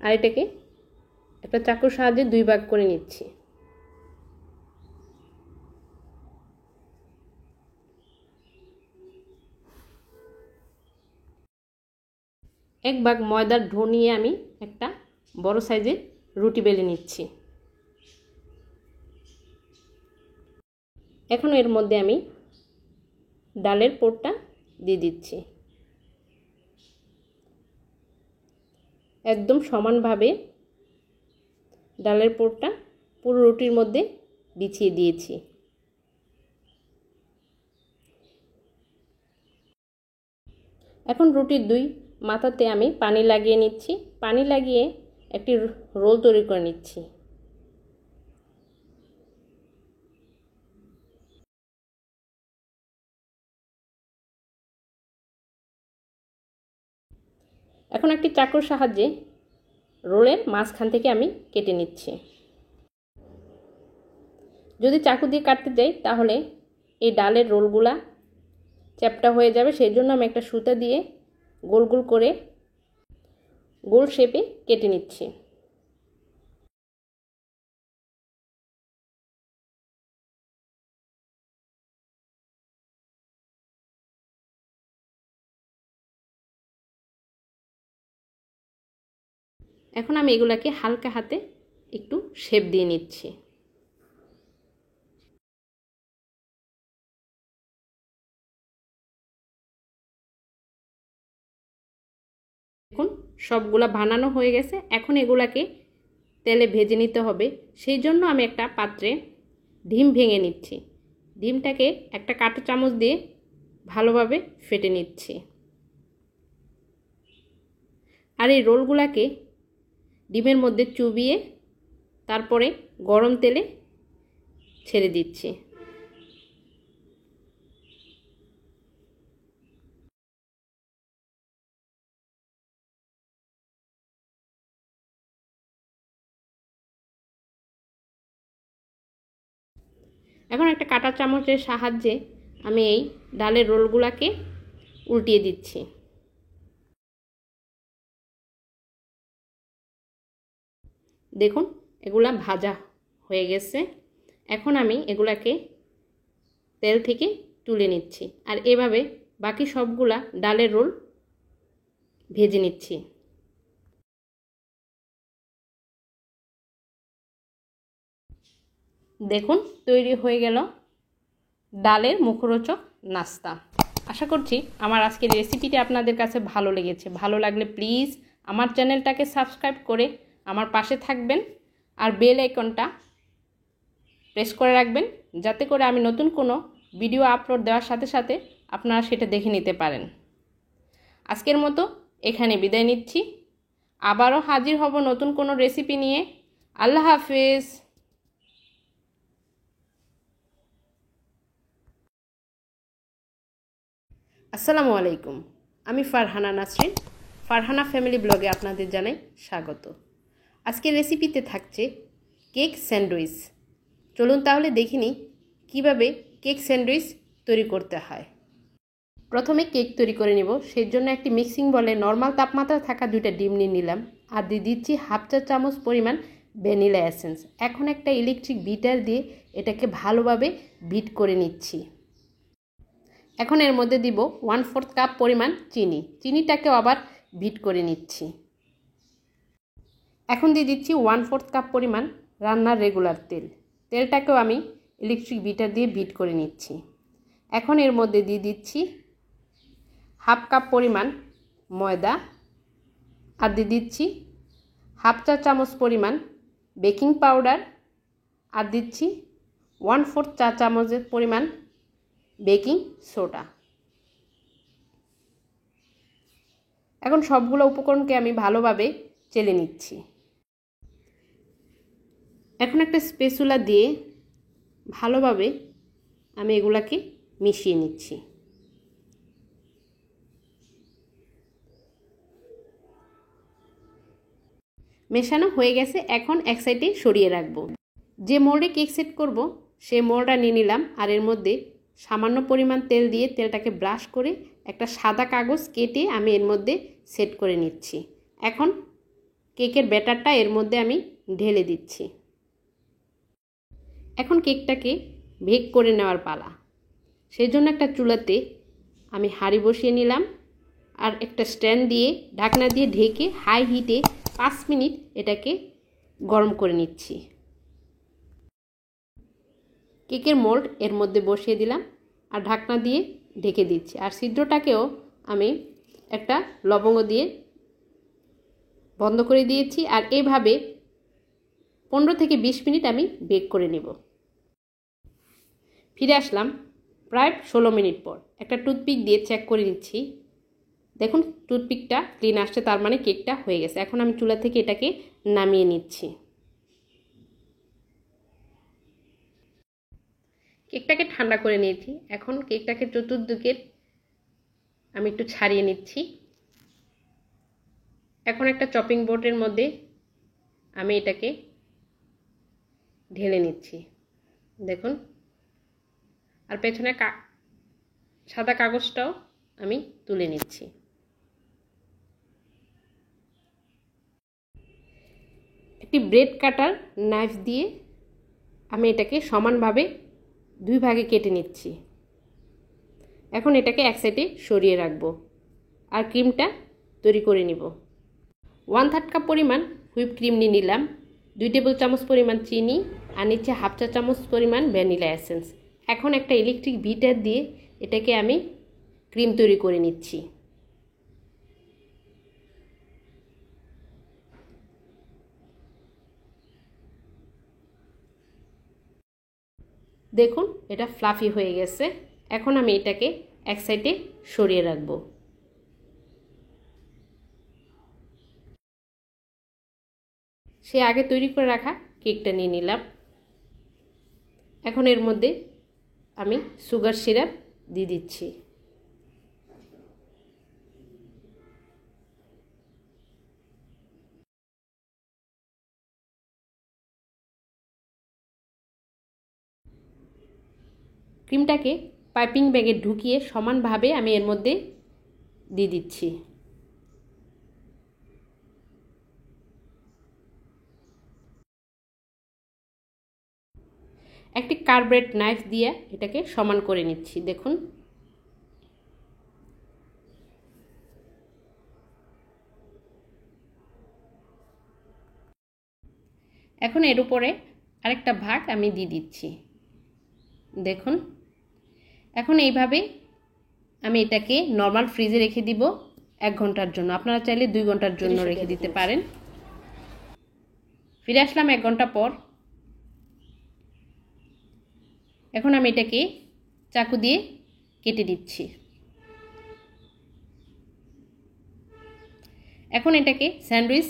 আর এটাকে একটা চাকুর সাহায্যে 2 ভাগ করে নিচ্ছি। এক ভাগ ময়দার ডো নিয়ে আমি একটা বড় সাইজের রুটি বেলে নিচ্ছি। এখন এর মধ্যে আমি ডালের পুরটা দিয়ে দিচ্ছি। একদম সমানভাবে ডালের পুরটা পুরো রুটির মধ্যে বিছিয়ে দিয়েছি। এখন রুটির 2 মাথাতে আমি পানি লাগিয়ে নিচ্ছি। পানি লাগিয়ে একটি রোল তৈরি করে নিচ্ছি। এখন একটি চাকুর সাহায্যে রোলের মাঝখান থেকে আমি কেটে নিচ্ছি। যদি চাকু দিয়ে কাটতে যাই তাহলে এই ডালের রোলগুলা চ্যাপ্টা হয়ে যাবে, সেই জন্য আমি একটা সুতা দিয়ে গোল গোল করে গোল শেপে কেটে নিচ্ছি। এখন আমি এগুলাকে হালকা হাতে একটু শেপ দিয়ে নিচ্ছি। এখন সবগুলা বানানো হয়ে গেছে। এখন এগুলাকে তেলে ভেজে নিতে হবে। সেই জন্য আমি একটা পাত্রে ডিম ভেঙে নিচ্ছি। ডিমটাকে একটা কাঁটা চামচ দিয়ে ভালোভাবে ফেটে নিচ্ছি। আর এই রোলগুলাকে ডিমের মধ্যে চুবিয়ে তারপরে গরম তেলে ছেড়ে দিচ্ছি। এখন একটা কাঁটা চামচের সাহায্যে আমি এই ডালের রোলগুলাকে উল্টিয়ে দিচ্ছি। দেখুন এগুলা ভাজা হয়ে গেছে। এখন আমি এগুলাকে তেল থেকে তুলে নিচ্ছি, আর এভাবে বাকি সবগুলা ডালের রোল ভেজে নিচ্ছি। দেখুন তৈরি হয়ে গেল ডালের মুখরোচক নাস্তা। আশা করছি আমার আজকের রেসিপিটি আপনাদের কাছে ভালো লেগেছে। ভালো লাগলে প্লিজ আমার চ্যানেলটাকে সাবস্ক্রাইব করে আমার পাশে থাকবেন, আর বেল আইকনটা প্রেস করে রাখবেন, যাতে করে আমি নতুন কোনো ভিডিও আপলোড দেওয়ার সাথে সাথে আপনারা সেটা দেখে নিতে পারেন। আজকের মতো এখানে বিদায় নিচ্ছি। আবারও হাজির হব নতুন কোনো রেসিপি নিয়ে। আল্লাহ হাফেজ। আসসালামু আলাইকুম। আমি ফারহানা নাসরিন, ফারহানা ফ্যামিলি ব্লগে আপনাদের জানাই স্বাগত। আজকের রেসিপিতে থাকছে কেক স্যান্ডউইচ। চলুন তাহলে দেখে নিই কীভাবে কেক স্যান্ডউইচ তৈরি করতে হয়। প্রথমে কেক তৈরি করে নেব। সেই জন্য একটি মিক্সিং বলে নর্মাল তাপমাত্রা থাকা 2টা ডিম নিয়ে নিলাম আর দিয়ে দিচ্ছি 1/2 চা চামচ পরিমাণ ভ্যানিলা এসেন্স। এখন একটা ইলেকট্রিক বিটার দিয়ে এটাকে ভালোভাবে বিট করে নিচ্ছি। এখন এর মধ্যে দিব 1/4 কাপ পরিমাণ চিনি। চিনিটাকেও আবার বিট করে নিচ্ছি। এখন দিয়ে দিচ্ছি 1/4 কাপ পরিমাণ রান্নার রেগুলার তেল। তেলটাকেও আমি ইলেকট্রিক বিটার দিয়ে বিট করে নিচ্ছি। এখন এর মধ্যে দিয়ে দিচ্ছি 1/2 কাপ পরিমাণ ময়দা আর দিয়ে দিচ্ছি 1/2 চা চামচ পরিমাণ বেকিং পাউডার আর দিচ্ছি 1/4 চা চামচের পরিমাণ বেকিং সোডা। এখন সবগুলো উপকরণকে আমি ভালোভাবে চেলে নিচ্ছি। এখন একটা স্প্যাচুলা দিয়ে ভালোভাবে আমি এগুলাকে মিশিয়ে নিচ্ছি। মেশানো হয়ে গেছে। এখন এক সাইডে সরিয়ে রাখবো। যে মোল্ডে কেক সেট করব সেই মোল্ডটা নিয়ে নিলাম আর এর মধ্যে সামান্য পরিমাণ তেল দিয়ে তেলটাকে ব্রাশ করে একটা সাদা কাগজ কেটে আমি এর মধ্যে সেট করে নিচ্ছি। এখন কেকের ব্যাটারটা এর মধ্যে আমি ঢেলে দিচ্ছি। এখন কেকটাকে বেক করে নেওয়ার পালা। সেই জন্য একটা চুলাতে আমি হাঁড়ি বসিয়ে নিলাম আর একটা স্ট্যান্ড দিয়ে ঢাকনা দিয়ে ঢেকে হাই হিটে 5 মিনিট এটাকে গরম করে নিচ্ছি। কেকের মোল্ড এর মধ্যে বসিয়ে দিলাম আর ঢাকনা দিয়ে ঢেকে দিচ্ছি। আর ছিদ্রটাকেও আমি একটা লবঙ্গ দিয়ে বন্ধ করে দিয়েছি। আর এইভাবে 15 থেকে 20 মিনিট আমি বেক করে নেব। ফিরে আসলাম প্রায় 16 মিনিট পর। একটা টুথপিক দিয়ে চেক করে নিচ্ছি। দেখুন টুথপিকটা ক্লিন আসছে, তার মানে কেকটা হয়ে গেছে। এখন আমি চুলা থেকে এটাকে নামিয়ে নিচ্ছি। কেকটাকে ঠান্ডা করে নিয়েছি। এখন কেকটাকে চতুর্দিকে আমি একটু ছাড়িয়ে নিচ্ছি। এখন একটা চপিং বোর্ডের মধ্যে আমি এটাকে ঢেলে নিচ্ছি। দেখুন আর পেছনে সাদা কাগজটাও আমি তুলে নিচ্ছি। একটি ব্রেড কাটার নাইফ দিয়ে আমি এটাকে সমানভাবে 2 ভাগে কেটে নিচ্ছি। এখন এটাকে এক সাইডে সরিয়ে রাখবো আর ক্রিমটা তৈরি করে নিব। 1/3 কাপ পরিমাণ হুইপ ক্রিম নিয়ে নিলাম, 2 টেবিল চামচ পরিমাণ চিনি আর নিচে 1/2 চা চামচ পরিমাণ ভ্যানিলা এসেন্স। এখন একটা ইলেকট্রিক বিটার দিয়ে এটাকে আমি ক্রিম তৈরি করে নিচ্ছি। দেখুন এটা ফ্লাফি হয়ে গেছে। এখন আমি এটাকে এক সাইডে সরিয়ে রাখবো। সে আগে তৈরি করে রাখা কেকটা নিয়ে নিলাম। এখন এর মধ্যে আমি সুগার সিরাপ দিয়ে দিচ্ছি। ক্রিমটাকে পাইপিং ব্যাগে ঢুকিয়ে সমানভাবে আমি এর মধ্যে দিয়ে দিচ্ছি। একটি কার্ভড নাইফ দিয়ে এটাকে সমান করে নিচ্ছি। দেখুন এখন এর উপরে আরেকটা ভাগ আমি দিয়ে দিচ্ছি। দেখুন এখন এইভাবে আমি এটাকে নর্মাল ফ্রিজে রেখে দিব 1 ঘন্টার জন্য। আপনারা চাইলে 2 ঘন্টার জন্য রেখে দিতে পারেন। ফিরে আসলাম 1 ঘন্টা পর। এখন আমি এটাকে চাকু দিয়ে কেটে দিচ্ছি। এখন এটাকে স্যান্ডউইচ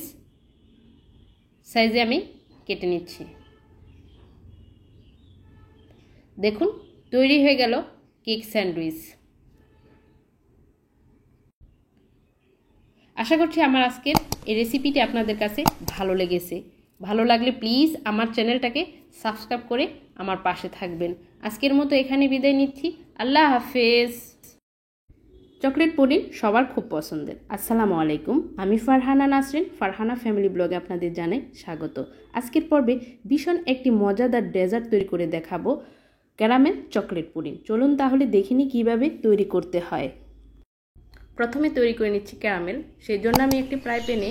সাইজে আমি কেটে নিচ্ছি। দেখুন তৈরি হয়ে গেল কেক স্যান্ডউইচ। আশা করছি আমার আজকের এই রেসিপিটি আপনাদের কাছে ভালো লেগেছে। ভালো লাগলে প্লিজ আমার চ্যানেলটাকে সাবস্ক্রাইব করে আমার পাশে থাকবেন। আজকের মতো এখানে বিদায় নিচ্ছি। আল্লাহ হাফেজ। চকলেট পুডিং সবার খুব পছন্দের। আসসালামু আলাইকুম, আমি ফারহানা নাসরিন, ফারহানা ফ্যামিলি ব্লগে আপনাদের জানাই স্বাগত। আজকের পর্বে ভীষণ একটি মজাদার ডেজার্ট তৈরি করে দেখাবো, ক্যারামেল চকলেট পুডিং। চলুন তাহলে দেখিনি কিভাবে তৈরি করতে হয়। প্রথমে তৈরি করে নিচ্ছি ক্যারামেল। সেই জন্য আমি একটি ফ্রাই প্যানে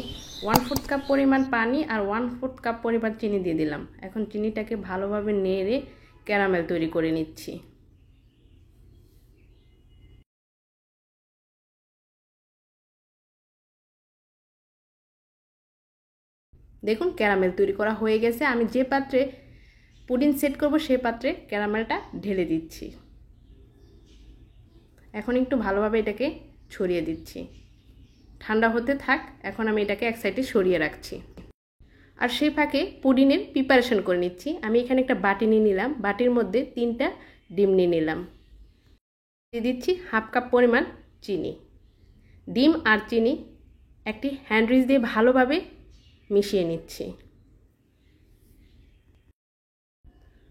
1/4 কাপ পরিমাণ পানি আর 1/4 কাপ পরিমাণ চিনি দিয়ে দিলাম। এখন চিনিটাকে ভালোভাবে নেড়ে ক্যারামেল তৈরি করে নিচ্ছি। দেখুন ক্যারামেল তৈরি করা হয়ে গেছে। আমি যে পাত্রে পুডিং সেট করব সেই পাত্রে ক্যারামেলটা ঢেলে দিচ্ছি। এখন একটু ভালোভাবে এটাকে ছড়িয়ে দিচ্ছি। ঠান্ডা হতে থাক, এখন আমি এটাকে এক সাইডে সরিয়ে রাখছি। আর সেই ফাঁকে পুডিংয়ের প্রিপারেশন করে নিচ্ছি। আমি এখানে একটা বাটি নিয়ে নিলাম, বাটির মধ্যে 3টা ডিম নিয়ে নিলাম। দিয়ে দিচ্ছি 1/2 কাপ পরিমাণ চিনি। ডিম আর চিনি একটি হ্যান্ড উইস্ক দিয়ে ভালোভাবে মিশিয়ে নিচ্ছি।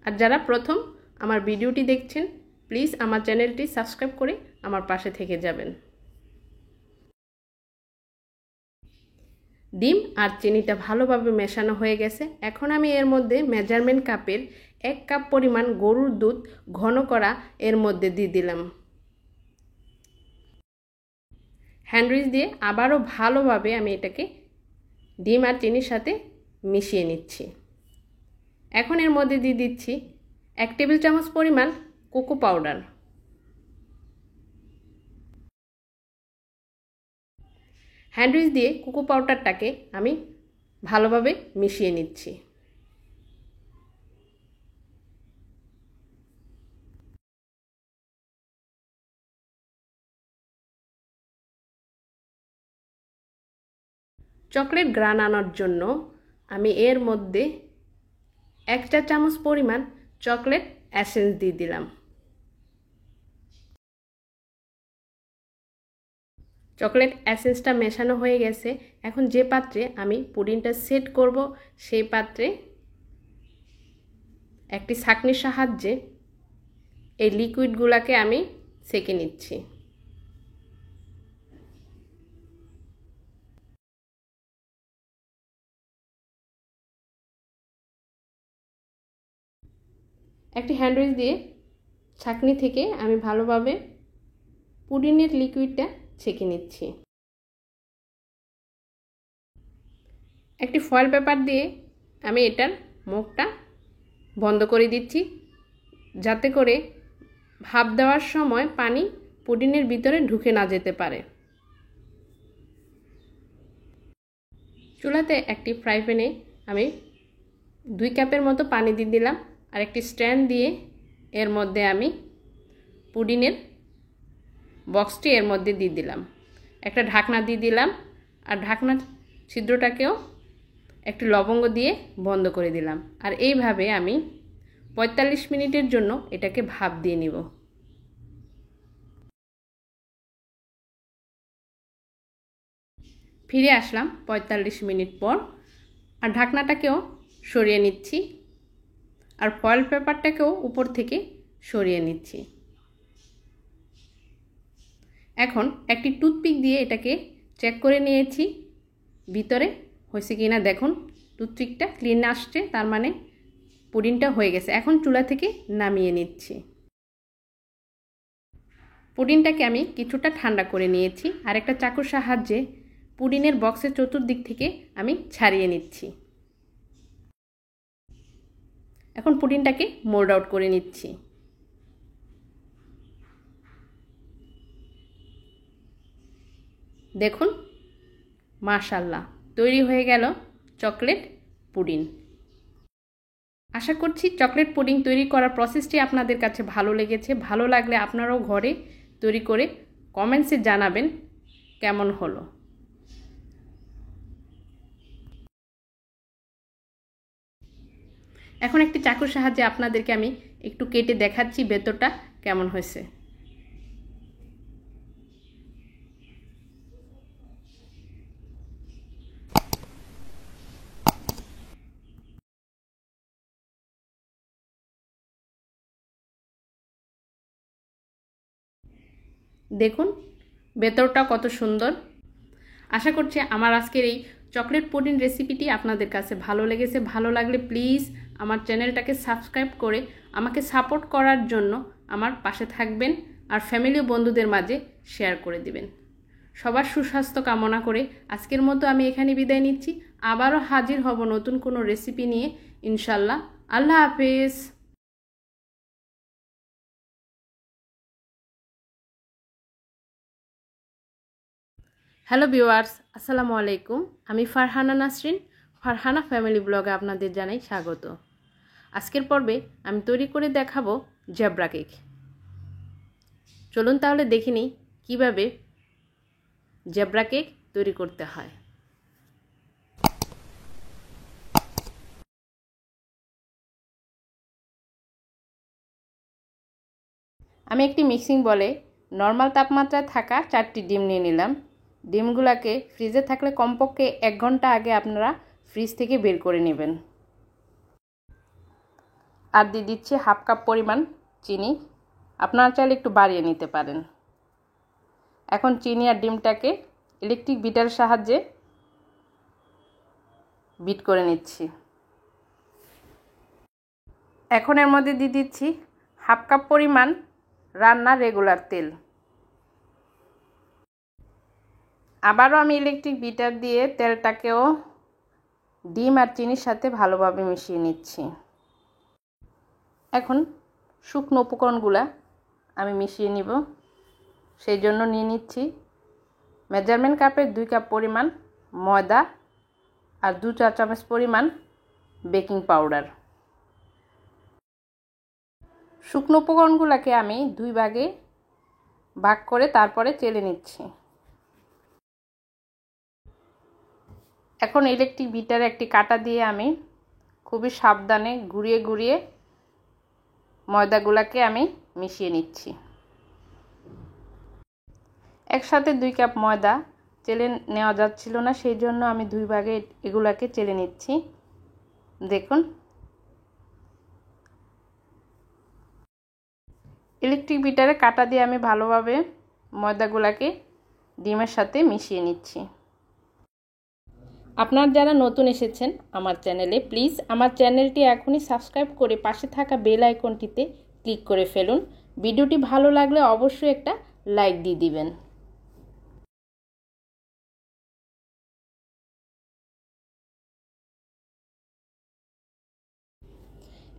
আর যারা প্রথম আমার ভিডিওটি দেখছেন প্লিজ আমার চ্যানেলটি সাবস্ক্রাইব করে আমার পাশে থেকে যাবেন। ডিম আর চিনিটা ভালোভাবে মেশানো হয়ে গেছে। এখন আমি এর মধ্যে মেজারমেন্ট কাপের 1 কাপ পরিমাণ গরুর দুধ ঘন করা এর মধ্যে দিয়ে দিলাম। হ্যান্ড উইস্ক দিয়ে আবারও ভালোভাবে আমি এটাকে ডিম আর চিনির সাথে মিশিয়ে নিচ্ছি। এখন এর মধ্যে দিয়ে দিচ্ছি 1 টেবিল চামচ পরিমাণ কোকো পাউডার। হ্যান্ড উইস্ক দিয়ে কোকো পাউডারটাকে আমি ভালোভাবে মিশিয়ে নিচ্ছি। চকলেট গ্রান আনার জন্য আমি এর মধ্যে 1 চা চামচ পরিমাণ চকলেট এসেন্স দিয়ে দিলাম। চকলেট এসেন্সটা মেশানো হয়ে গেছে। এখন যে পাত্রে আমি পুডিংটা সেট করব সেই পাত্রে একটি ছাঁকনির সাহায্যে এই লিকুইডগুলোকে আমি সেঁকে নিচ্ছি। একটি হ্যান্ড উইস্ক দিয়ে ছাঁকনি থেকে আমি ভালোভাবে পুডিংয়ের লিকুইডটা ছেঁকে নিচ্ছি। একটি ফয়েল পেপার দিয়ে আমি এটার মুখটা বন্ধ করে দিচ্ছি, যাতে করে ভাপ দেওয়ার সময় পানি পুডিংয়ের ভিতরে ঢুকে না যেতে পারে। চুলাতে একটি ফ্রাই প্যানে আমি 2 কাপের মতো পানি দিয়ে দিলাম। আর একটি স্ট্যান্ড দিয়ে এর মধ্যে আমি পুডিংয়ের বক্সটি এর মধ্যে দিয়ে দিলাম। একটা ঢাকনা দিয়ে দিলাম আর ঢাকনার ছিদ্রটাকেও একটি লবঙ্গ দিয়ে বন্ধ করে দিলাম। আর এইভাবে আমি 45 মিনিটের জন্য এটাকে ভাপ দিয়ে নিব। ফিরে আসলাম 45 মিনিট পর। আর ঢাকনাটাকেও সরিয়ে নিচ্ছি আর ফয়েল পেপারটাকেও উপর থেকে সরিয়ে নিচ্ছি। এখন একটি টুথপিক দিয়ে এটাকে চেক করে নিয়েছি ভিতরে হয়েছে কিনা। দেখুন টুথপিকটা ক্লিন আসছে, তার মানে পুডিংটা হয়ে গেছে। এখন চুলা থেকে নামিয়ে নিচ্ছি। পুডিংটাকে আমি কিছুটা ঠান্ডা করে নিয়েছি আর একটা চাকুর সাহায্যে পুডিংয়ের বক্সের চতুর্দিক থেকে আমি ছাড়িয়ে নিচ্ছি। এখন পুডিংটাকে মোল্ড আউট করে নিচ্ছি। দেখুন মাশাআল্লাহ তৈরি হয়ে গেল চকলেট পুডিং। আশা করছি চকলেট পুডিং তৈরি করার প্রসেসটি আপনাদের কাছে ভালো লেগেছে। ভালো লাগলে আপনারাও ঘরে তৈরি করে কমেন্টসে জানাবেন কেমন হলো। এখন একটি চাকুর সাহায্যে আপনাদেরকে আমি একটু কেটে দেখাচ্ছি ভেতরটা কেমন হয়েছে। দেখুন ভেতরটা কত সুন্দর। আশা করছি আমার আজকের এই চকলেট পুডিং রেসিপিটি আপনাদের কাছে ভালো লেগেছে। ভালো লাগলে প্লিজ আমার চ্যানেলটাকে সাবস্ক্রাইব করে আমাকে সাপোর্ট করার জন্য আমার পাশে থাকবেন আর ফ্যামিলি ও বন্ধুদের মাঝে শেয়ার করে দিবেন। সবার সুস্বাস্থ্য কামনা করে আজকের মতো আমি এখানে বিদায় নিচ্ছি। আবারও হাজির হব নতুন কোনো রেসিপি নিয়ে ইনশাল্লাহ। আল্লাহ হাফেজ। হ্যালো ভিউয়ার্স, আসসালামু আলাইকুম। আমি ফারহানা নাসরিন, ফারহানা ফ্যামিলি ব্লগে আপনাদের জানাই স্বাগত। আজকের পর্বে আমি তৈরি করে দেখাবো জেব্রা কেক। চলুন তাহলে দেখে নিই কীভাবে জেব্রা কেক তৈরি করতে হয়। আমি একটি মিক্সিং বলে নর্মাল তাপমাত্রায় থাকা 4টি ডিম নিয়ে নিলাম। ডিমগুলোকে ফ্রিজে থাকলে কমপক্ষে 1 ঘন্টা আগে আপনারা ফ্রিজ থেকে বের করে নেবেন। আর দিয়ে দিচ্ছি হাফ কাপ পরিমাণ চিনি, আপনারা চাইলে একটু বাড়িয়ে নিতে পারেন। এখন চিনি আর ডিমটাকে ইলেকট্রিক বিটার সাহায্যে বিট করে নিচ্ছি। এখন এর মধ্যে দিয়ে দিচ্ছি হাফ কাপ পরিমাণ রান্নার রেগুলার তেল। আবারও আমি ইলেকট্রিক বিটার দিয়ে তেলটাকেও ডিম আর চিনির সাথে ভালোভাবে মিশিয়ে নিচ্ছি। এখন শুকনো উপকরণগুলো আমি মিশিয়ে নিব। সেই জন্য নিয়ে নিচ্ছি মেজারমেন্ট কাপের 2 কাপ পরিমাণ ময়দা আর 2 চা চামচ পরিমাণ বেকিং পাউডার। শুকনো উপকরণগুলোকে আমি 2 ভাগে ভাগ করে তারপরে চেলে নিচ্ছি। এখন ইলেকট্রিক বিটারে একটি কাঁটা দিয়ে আমি খুবই সাবধানে ঘুরিয়ে ঘুরিয়ে ময়দাগুলোকে আমি মিশিয়ে নিচ্ছি। একসাথে 2 কাপ ময়দা চেলে নেওয়া যাচ্ছিল না, সেই জন্য আমি 2 ভাগে এগুলাকে চেলে নিচ্ছি। দেখুন ইলেকট্রিক বিটারে কাঁটা দিয়ে আমি ভালোভাবে ময়দাগুলোকে ডিমের সাথে মিশিয়ে নিচ্ছি। আপনারা যারা নতুন এসেছেন আমার চ্যানেলে, প্লিজ আমার চ্যানেলটি এখনই সাবস্ক্রাইব করে পাশে থাকা বেল আইকনটিতে ক্লিক করে ফেলুন। ভিডিওটি ভালো লাগলে অবশ্যই একটা লাইক দিয়ে দিবেন।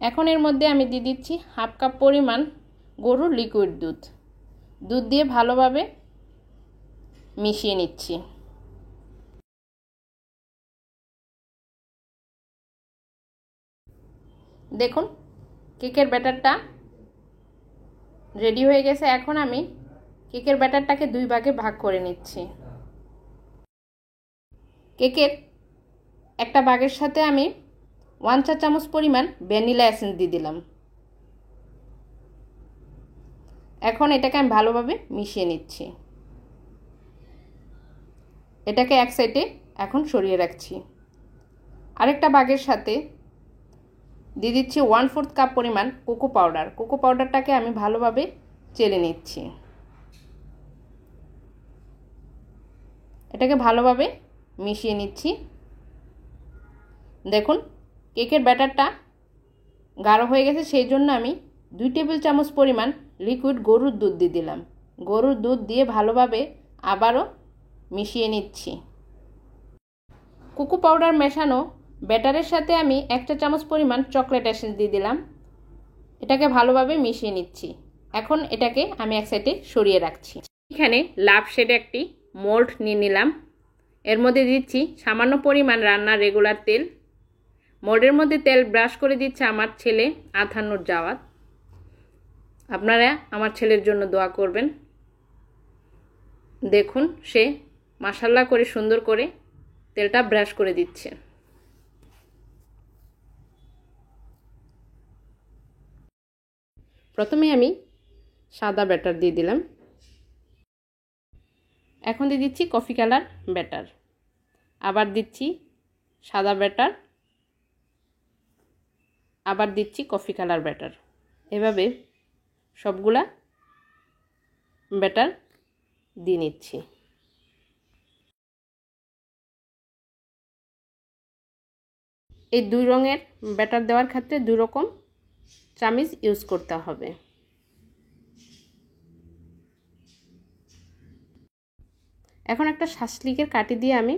এখন এর মধ্যে আমি দিয়ে দিচ্ছি হাফ কাপ পরিমাণ গরুর লিকুইড দুধ। দুধ দিয়ে ভালোভাবে মিশিয়ে নিচ্ছি। দেখুন কেকের ব্যাটারটা রেডি হয়ে গেছে। এখন আমি কেকের ব্যাটারটাকে 2 ভাগে ভাগ করে নিচ্ছি। কেকের একটা ভাগের সাথে আমি 1 চা চামচ পরিমাণ ভ্যানিলা এসেন্স দিয়ে দিলাম। এখন এটাকে আমি ভালোভাবে মিশিয়ে নিচ্ছি। এটাকে এক সাইডে এখন সরিয়ে রাখছি। আরেকটা ভাগের সাথে দিয়ে দিচ্ছি 1/4 কাপ পরিমাণ কোকো পাউডার। কোকো পাউডারটাকে আমি ভালোভাবে চেলে নিচ্ছি। এটাকে ভালোভাবে মিশিয়ে নিচ্ছি। দেখুন কেকের ব্যাটারটা গাঢ় হয়ে গেছে, সেই জন্য আমি 2 টেবিল চামচ পরিমাণ লিকুইড গরুর দুধ দিয়ে দিলাম। গরুর দুধ দিয়ে ভালোভাবে আবারও মিশিয়ে নিচ্ছি। কোকো পাউডার মেশানো ব্যাটারের সাথে আমি 1 চা চামচ পরিমাণ চকলেট এসেন্স দিয়ে দিলাম। এটাকে ভালোভাবে মিশিয়ে নিচ্ছি। এখন এটাকে আমি এক সাইডে সরিয়ে রাখছি। এখানে লাভ শেডে একটি মোল্ড নিয়ে নিলাম। এর মধ্যে দিচ্ছি সামান্য পরিমাণ রান্নার রেগুলার তেল। মোল্ডের মধ্যে তেল ব্রাশ করে দিচ্ছে আমার ছেলে আথানুর জাওয়াত। আপনারা আমার ছেলের জন্য দোয়া করবেন। দেখুন সে মাশাল্লাহ করে সুন্দর করে তেলটা ব্রাশ করে দিচ্ছে। প্রথমে আমি সাদা ব্যাটার দিয়ে দিলাম, এখন দিয়ে দিচ্ছি কফি কালার ব্যাটার, আবার দিচ্ছি সাদা ব্যাটার, আবার দিচ্ছি কফি কালার ব্যাটার। এভাবে সবগুলা ব্যাটার দিয়ে নিচ্ছি। এই দুই রঙের ব্যাটার দেওয়ার ক্ষেত্রে দুই রকম চামিচ ইউজ করতে হবে। এখন একটা শাসলিকের কাঠি দিয়ে আমি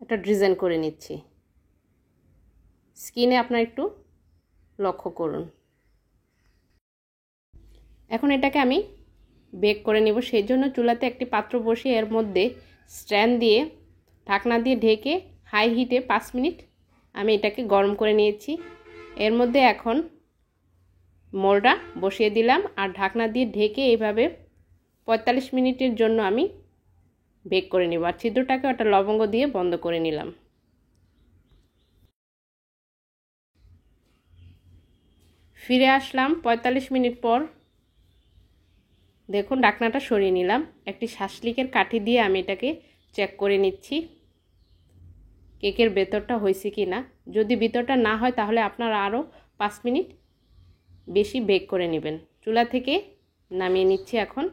একটা ডিজাইন করে নিচ্ছি। স্কিনে আপনারা একটু লক্ষ্য করুন। এখন এটাকে আমি বেক করে নেব। সেই জন্য চুলাতে একটি পাত্র বসিয়ে এর মধ্যে স্ট্যান্ড দিয়ে ঢাকনা দিয়ে ঢেকে হাই হিটে 5 মিনিট আমি এটাকে গরম করে নিয়েছি। এর মধ্যে এখন মোল্ডটা বসিয়ে দিলাম আর ঢাকনা দিয়ে ঢেকে এইভাবে 45 মিনিটের জন্য আমি বেক করে নেব। আর ছিদ্রটাকে একটা লবঙ্গ দিয়ে বন্ধ করে নিলাম। ফিরে আসলাম 45 মিনিট পর। দেখুন ঢাকনাটা সরিয়ে নিলাম। একটি শাসলিকের কাঠি দিয়ে আমি এটাকে চেক করে নিচ্ছি কেকের ভেতরটা হয়েছে কি না। যদি ভেতরটা না হয় তাহলে আপনারা আরও 5 মিনিট বেশি বেক করে নেবেন। চুলা থেকে নামিয়ে নিচ্ছি। এখন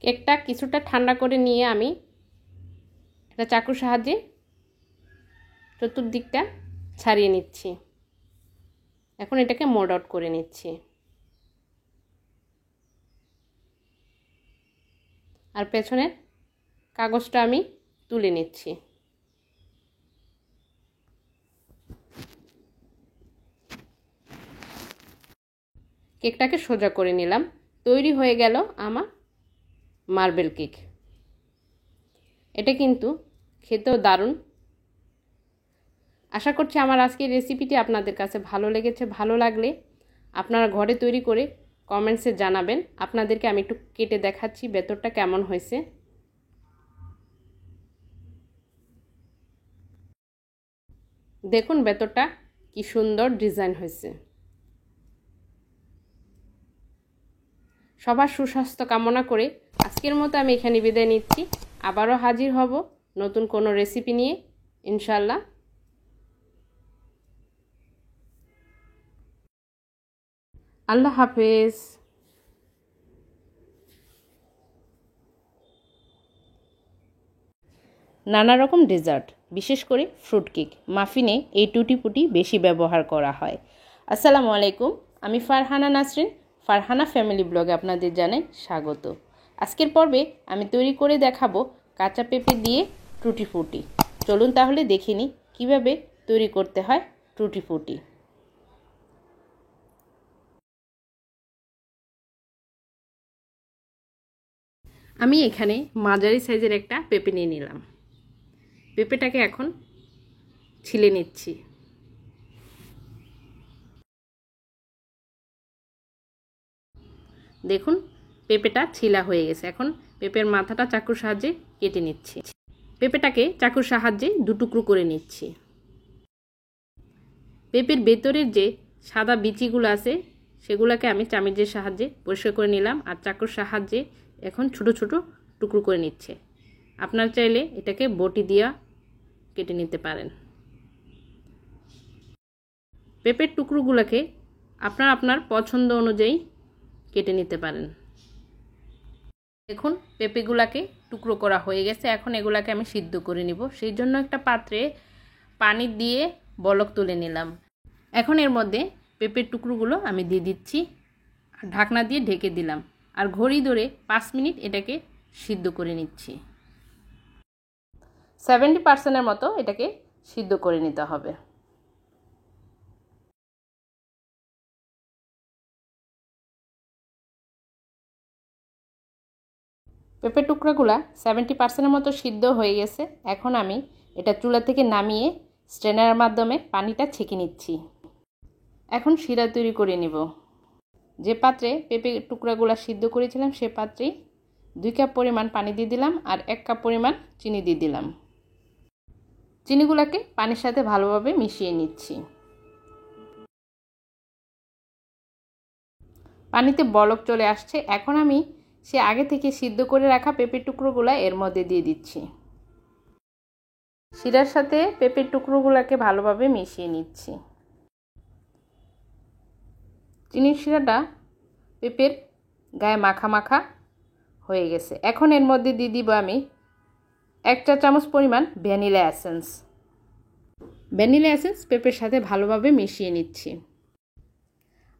কেকটা কিছুটা ঠান্ডা করে নিয়ে আমি একটা চাকুর সাহায্যে চতুর্দিকটা ছাড়িয়ে নিচ্ছি। এখন এটাকে মোল্ড আউট করে নিচ্ছি। আর পেছনের কাগজটা আমি তুলে নিচ্ছি। কেকটাকে সোজা করে নিলাম। তৈরি হয়ে গেল আমার মার্বেল কেক। এটা কিন্তু খেতেও দারুণ। আশা করছি আমার আজকের রেসিপিটি আপনাদের কাছে ভালো লেগেছে। ভালো লাগলে আপনারা ঘরে তৈরি করে কমেন্টসে জানাবেন। আপনাদেরকে আমি একটু কেটে দেখাচ্ছি ভেতরটা কেমন হয়েছে। দেখুন ভেতরটা কি সুন্দর ডিজাইন হয়েছে। সবার সুস্বাস্থ্য কামনা করে আজকের মতো আমি এখানে বিদায় নিচ্ছি। আবারও হাজির হব নতুন কোনো রেসিপি নিয়ে ইনশাল্লাহ। আল্লাহ হাফেজ। নানা রকম ডেজার্ট, বিশেষ করে ফ্রুট কেক, মাফিনে এই টুটিপুটি বেশি ব্যবহার করা হয়। আসসালামু আলাইকুম, আমি ফারহানা নাসরিন, ফারহানা ফ্যামিলি ব্লগে আপনাদের জানাই স্বাগত। আজকের পর্বে আমি তৈরি করে দেখাবো কাঁচা পেঁপে দিয়ে টুটি ফুটি। চলুন তাহলে দেখে নিই কীভাবে তৈরি করতে হয় টুটি ফুটি। আমি এখানে মাঝারি সাইজের একটা পেঁপে নিয়ে নিলাম। পেঁপেটাকে এখন ছিলে নিচ্ছি। দেখুন পেঁপেটা ছিলা হয়ে গেছে। এখন পেঁপের মাথাটা চাকুর সাহায্যে কেটে নিচ্ছি। পেঁপেটাকে চাকুর সাহায্যে দুটুকরো করে নিচ্ছি। পেঁপের ভেতরের যে সাদা বিচিগুলো আছে সেগুলোকে আমি চামচের সাহায্যে পরিষ্কার করে নিলাম আর চাকুর সাহায্যে এখন ছোট ছোট টুকরো করে নিচ্ছে। আপনারা চাইলে এটাকে বটি দিয়া কেটে নিতে পারেন। পেঁপের টুকরোগুলোকে আপনারা আপনার পছন্দ অনুযায়ী কেটে নিতে পারেন। দেখুন পেঁপেগুলোকে টুকরো করা হয়ে গেছে। এখন এগুলাকে আমি সিদ্ধ করে নিব। সেই জন্য একটা পাত্রে পানি দিয়ে বলক তুলে নিলাম। এখন এর মধ্যে পেঁপের টুকরোগুলো আমি দিয়ে দিচ্ছি আর ঢাকনা দিয়ে ঢেকে দিলাম। আর ঘড়ি ধরে 5 মিনিট এটাকে সিদ্ধ করে নিচ্ছি। 70% মতো এটাকে সিদ্ধ করে নিতে হবে। পেঁপের টুকরাগুলা 70% মতো সিদ্ধ হয়ে গেছে। এখন আমি এটা চুলা থেকে নামিয়ে স্ট্রেনারের মাধ্যমে পানিটা ছেঁকে নিচ্ছি। এখন শিরা তৈরি করে নেব। যে পাত্রে পেঁপে টুকরাগুলো সিদ্ধ করেছিলাম সে পাত্রেই 2 কাপ পরিমাণ পানি দিয়ে দিলাম আর 1 কাপ পরিমাণ চিনি দিয়ে দিলাম। চিনিগুলোকে পানির সাথে ভালোভাবে মিশিয়ে নিচ্ছি। পানিতে বলক চলে আসছে। এখন আমি সে আগে থেকে সিদ্ধ করে রাখা পেঁপের টুকরোগুলো এর মধ্যে দিয়ে দিচ্ছি। শিরার সাথে পেঁপের টুকরোগুলোকে ভালোভাবে মিশিয়ে নিচ্ছি। চিনির শিরাটা পেঁপের গায়ে মাখা মাখা হয়ে গেছে। এখন এর মধ্যে দিয়ে দিব আমি 1 চা চামচ পরিমাণ ভ্যানিলা এসেন্স। ভ্যানিলা এসেন্স পেঁপের সাথে ভালোভাবে মিশিয়ে নিচ্ছি।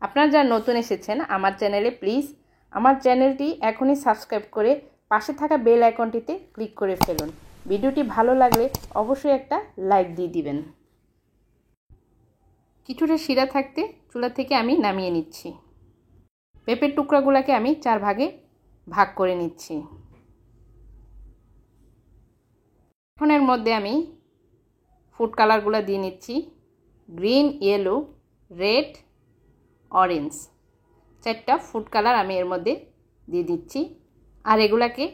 আপনারা যারা নতুন এসেছেন আমার চ্যানেলে, প্লিজ আমার চ্যানেলটি এখনই সাবস্ক্রাইব করে পাশে থাকা বেল আইকনটিতে ক্লিক করে ফেলুন। ভিডিওটি ভালো লাগলে অবশ্যই একটা লাইক দিয়ে দিবেন। কিছুটা শিরা থাকতে চুলা থেকে আমি নামিয়ে নিচ্ছি। পেঁপের টুকরাগুলোকে আমি 4 ভাগে ভাগ করে নিচ্ছি। এখন এর মধ্যে আমি ফুড কালারগুলো দিয়ে নিচ্ছি। গ্রিন, ইয়েলো, রেড, অরেঞ্জ, 4টা ফুড কালার আমি এর মধ্যে দিয়ে দিচ্ছি। আর এগুলাকে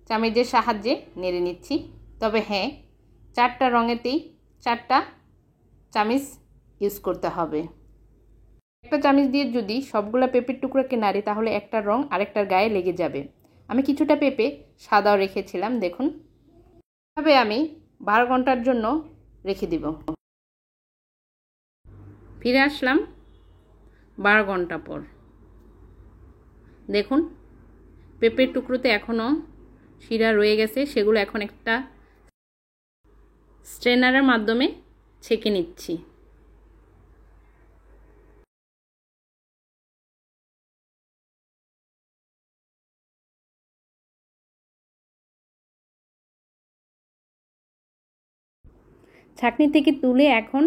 চামচের সাহায্যে নেড়ে নিচ্ছি। তবে হ্যাঁ, 4টা রঙেতেই 4টা চামচ ইউজ করতে হবে। একটা চামচ দিয়ে যদি সবগুলা পেঁপের টুকরাকে নাড়ি তাহলে একটা রং আরেকটার গায়ে লেগে যাবে। আমি কিছুটা পেঁপে সাদাও রেখেছিলাম, দেখুন। এভাবে আমি 12 ঘন্টার জন্য রেখে দিব। ফিরে আসলাম 12 ঘন্টা পর। দেখুন পেঁপের টুকরোতে এখনও শিরা রয়ে গেছে, সেগুলো এখন একটা স্ট্রেনারের মাধ্যমে ছেঁকে নিচ্ছি। ছাঁকনি থেকে তুলে এখন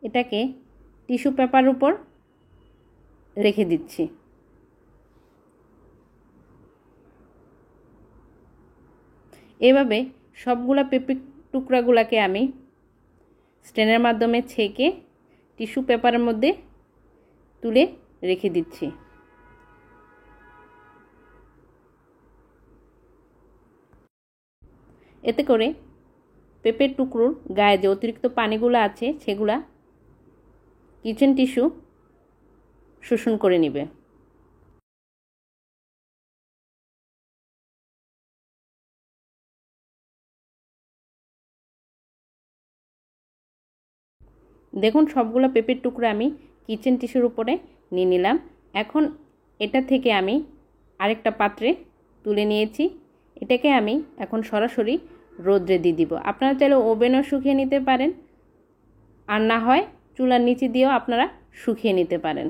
এটাকে টিস্যু পেপারের উপর রেখে দিচ্ছি। এভাবে সবগুলা পেঁপে টুকরাগুলোকে আমি স্ট্রেনের মাধ্যমে ছেঁকে টিস্যু পেপারের মধ্যে তুলে রেখে দিচ্ছি। এতে করে পেঁপের টুকরোর গায়ে যে অতিরিক্ত পানিগুলো আছে সেগুলা কিচেন টিস্যু শোষণ করে নেবে। দেখুন সবগুলো পেঁপের টুকরো আমি কিচেন টিস্যুর উপরে নিয়ে নিলাম। এখন এটা থেকে আমি আরেকটা পাত্রে তুলে নিয়েছি। এটাকে আমি এখন সরাসরি রোদ্রে দিয়ে দিব। আপনারা চাইলে ওভেনও শুকিয়ে নিতে পারেন, আর না হয় চুলার নিচে দিয়েও আপনারা শুকিয়ে নিতে পারেন।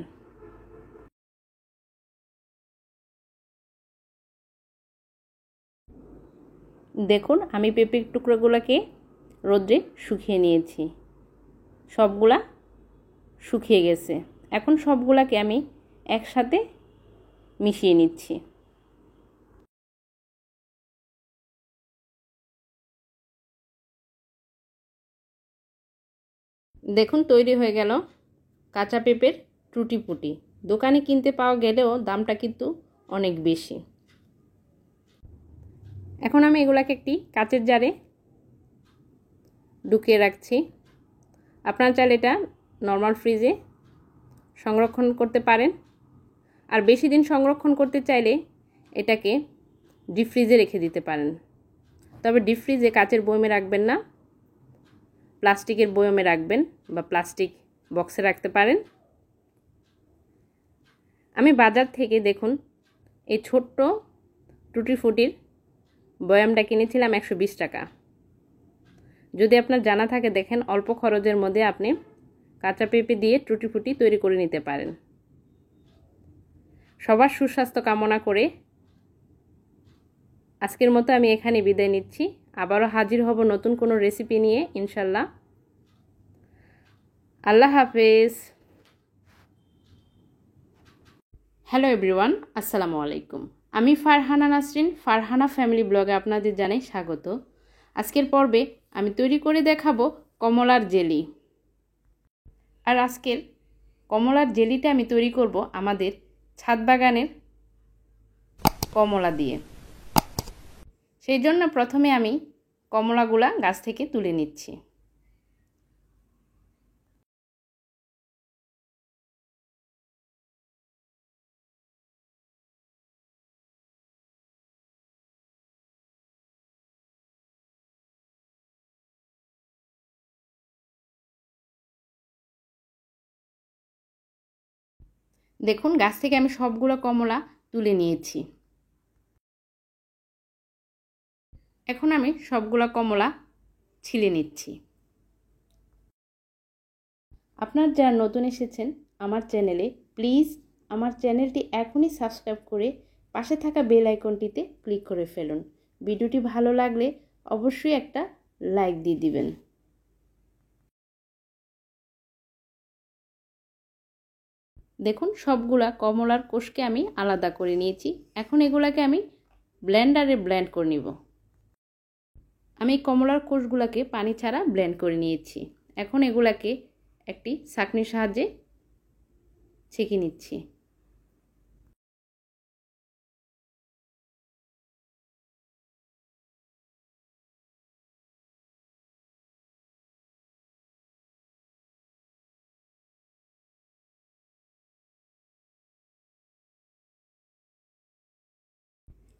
দেখুন আমি পেঁপের টুকরোগুলোকে রোদ্রে শুকিয়ে নিয়েছি। সবগুলা শুকিয়ে গেছে। এখন সবগুলাকে আমি একসাথে মিশিয়ে নিচ্ছি। দেখুন তৈরি হয়ে গেল কাঁচা পেঁপের টুটি পুটি। দোকানে কিনতে পাওয়া গেলেও দামটা কিন্তু অনেক বেশি। এখন আমি এগুলাকে একটি কাচের জারে ঢুকিয়ে রাখছি। আপনারা চাইলে এটা নর্মাল ফ্রিজে সংরক্ষণ করতে পারেন, আর বেশি দিন সংরক্ষণ করতে চাইলে এটাকে ডিপ ফ্রিজে রেখে দিতে পারেন। তবে ডিপ ফ্রিজে কাচের বয়মে রাখবেন না, প্লাস্টিকের বয়মে রাখবেন বা প্লাস্টিক বক্সে রাখতে পারেন। আমি বাজার থেকে দেখুন এই ছোট্ট টুটি ফুটির বয়ামটা কিনেছিলাম 120 টাকা। যদি আপনার জানা থাকে দেখেন অল্প খরচের মধ্যে আপনি কাঁচা পেঁপে দিয়ে টুটি ফুটি তৈরি করে নিতে পারেন। সবার সুস্বাস্থ্য কামনা করে আজকের মতো আমি এখানে বিদায় নিচ্ছি। আবারও হাজির হব নতুন কোনো রেসিপি নিয়ে ইনশাল্লাহ। আল্লাহ হাফেজ। হ্যালো এভরিওয়ান, আসসালামু আলাইকুম। আমি ফারহানা নাসরিন, ফারহানা ফ্যামিলি ব্লগে আপনাদের জানাই স্বাগত। আজকের পর্বে আমি তৈরি করে দেখাবো কমলার জেলি। আর আজকের কমলার জেলিটা আমি তৈরি করব আমাদের ছাদ বাগানের কমলা দিয়ে। সেই জন্য প্রথমে আমি কমলাগুলা গাছ থেকে তুলে নিচ্ছি। দেখুন গাছ থেকে আমি সবগুলো কমলা তুলে নিয়েছি। এখন আমি সবগুলো কমলা ছিলে নিচ্ছি। আপনারা যারা নতুন এসেছেন আমার চ্যানেলে, প্লিজ আমার চ্যানেলটি এখনই সাবস্ক্রাইব করে পাশে থাকা বেল আইকনটিতে ক্লিক করে ফেলুন। ভিডিওটি ভালো লাগলে অবশ্যই একটা লাইক দিয়ে দিবেন। দেখুন সবগুলা কমলার কোষকে আমি আলাদা করে নিয়েছি। এখন এগুলাকে আমি ব্লেন্ডারে ব্লেন্ড করে নিব। আমি কমলার কোষগুলোকে পানি ছাড়া ব্লেন্ড করে নিয়েছি। এখন এগুলাকে একটি ছাঁকনির সাহায্যে ছেঁকে নিচ্ছি।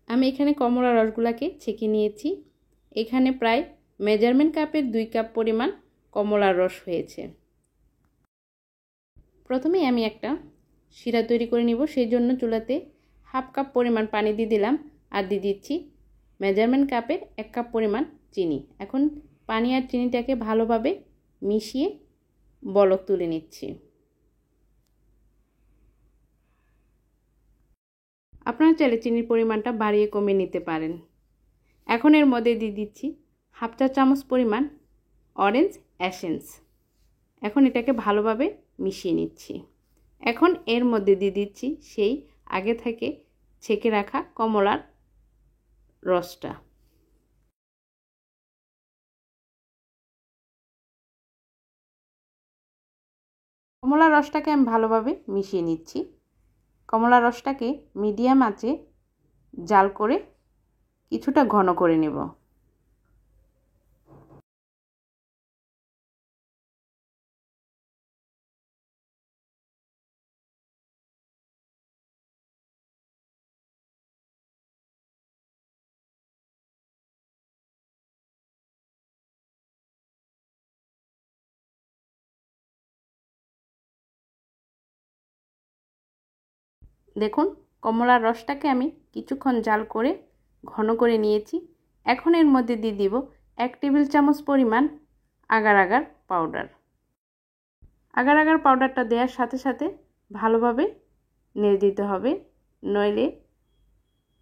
আমি এখানে কমলার রসগুলাকে ছেঁকে নিয়েছি। এখানে প্রায় মেজারমেন্ট কাপের 2 কাপ পরিমাণ কমলার রস হয়েছে। প্রথমে আমি একটা শিরা তৈরি করে নিব। সেই জন্য চুলাতে 1/2 কাপ পরিমাণ পানি দিয়ে দিলাম আর দিয়ে দিচ্ছি মেজারমেন্ট কাপের 1 কাপ পরিমাণ চিনি। এখন পানি আর চিনিটাকে ভালোভাবে মিশিয়ে বলক তুলে নিচ্ছি। আপনারা চাইলে চিনির পরিমাণটা বাড়িয়ে কমিয়ে নিতে পারেন। এখন এর মধ্যে দিয়ে দিচ্ছি 1/2 চা চামচ পরিমাণ অরেঞ্জ এসেন্স। এখন এটাকে ভালোভাবে মিশিয়ে নিচ্ছি। এখন এর মধ্যে দিয়ে দিচ্ছি সেই আগে থেকে ছেঁকে রাখা কমলার রসটা। কমলার রসটাকে আমি ভালোভাবে মিশিয়ে নিচ্ছি। কমলার রসটাকে মিডিয়াম আঁচে জাল করে কিছুটা ঘন করে নেব। দেখুন কমলার রসটাকে আমি কিছুক্ষণ জাল করে ঘন করে নিয়েছি। এখন এর মধ্যে দিয়ে দিব 1 টেবিল চামচ পরিমাণ agar agar powder. Agar agar পাউডারটা দেওয়ার সাথে সাথে ভালোভাবে নেড়ে দিতে হবে, নইলে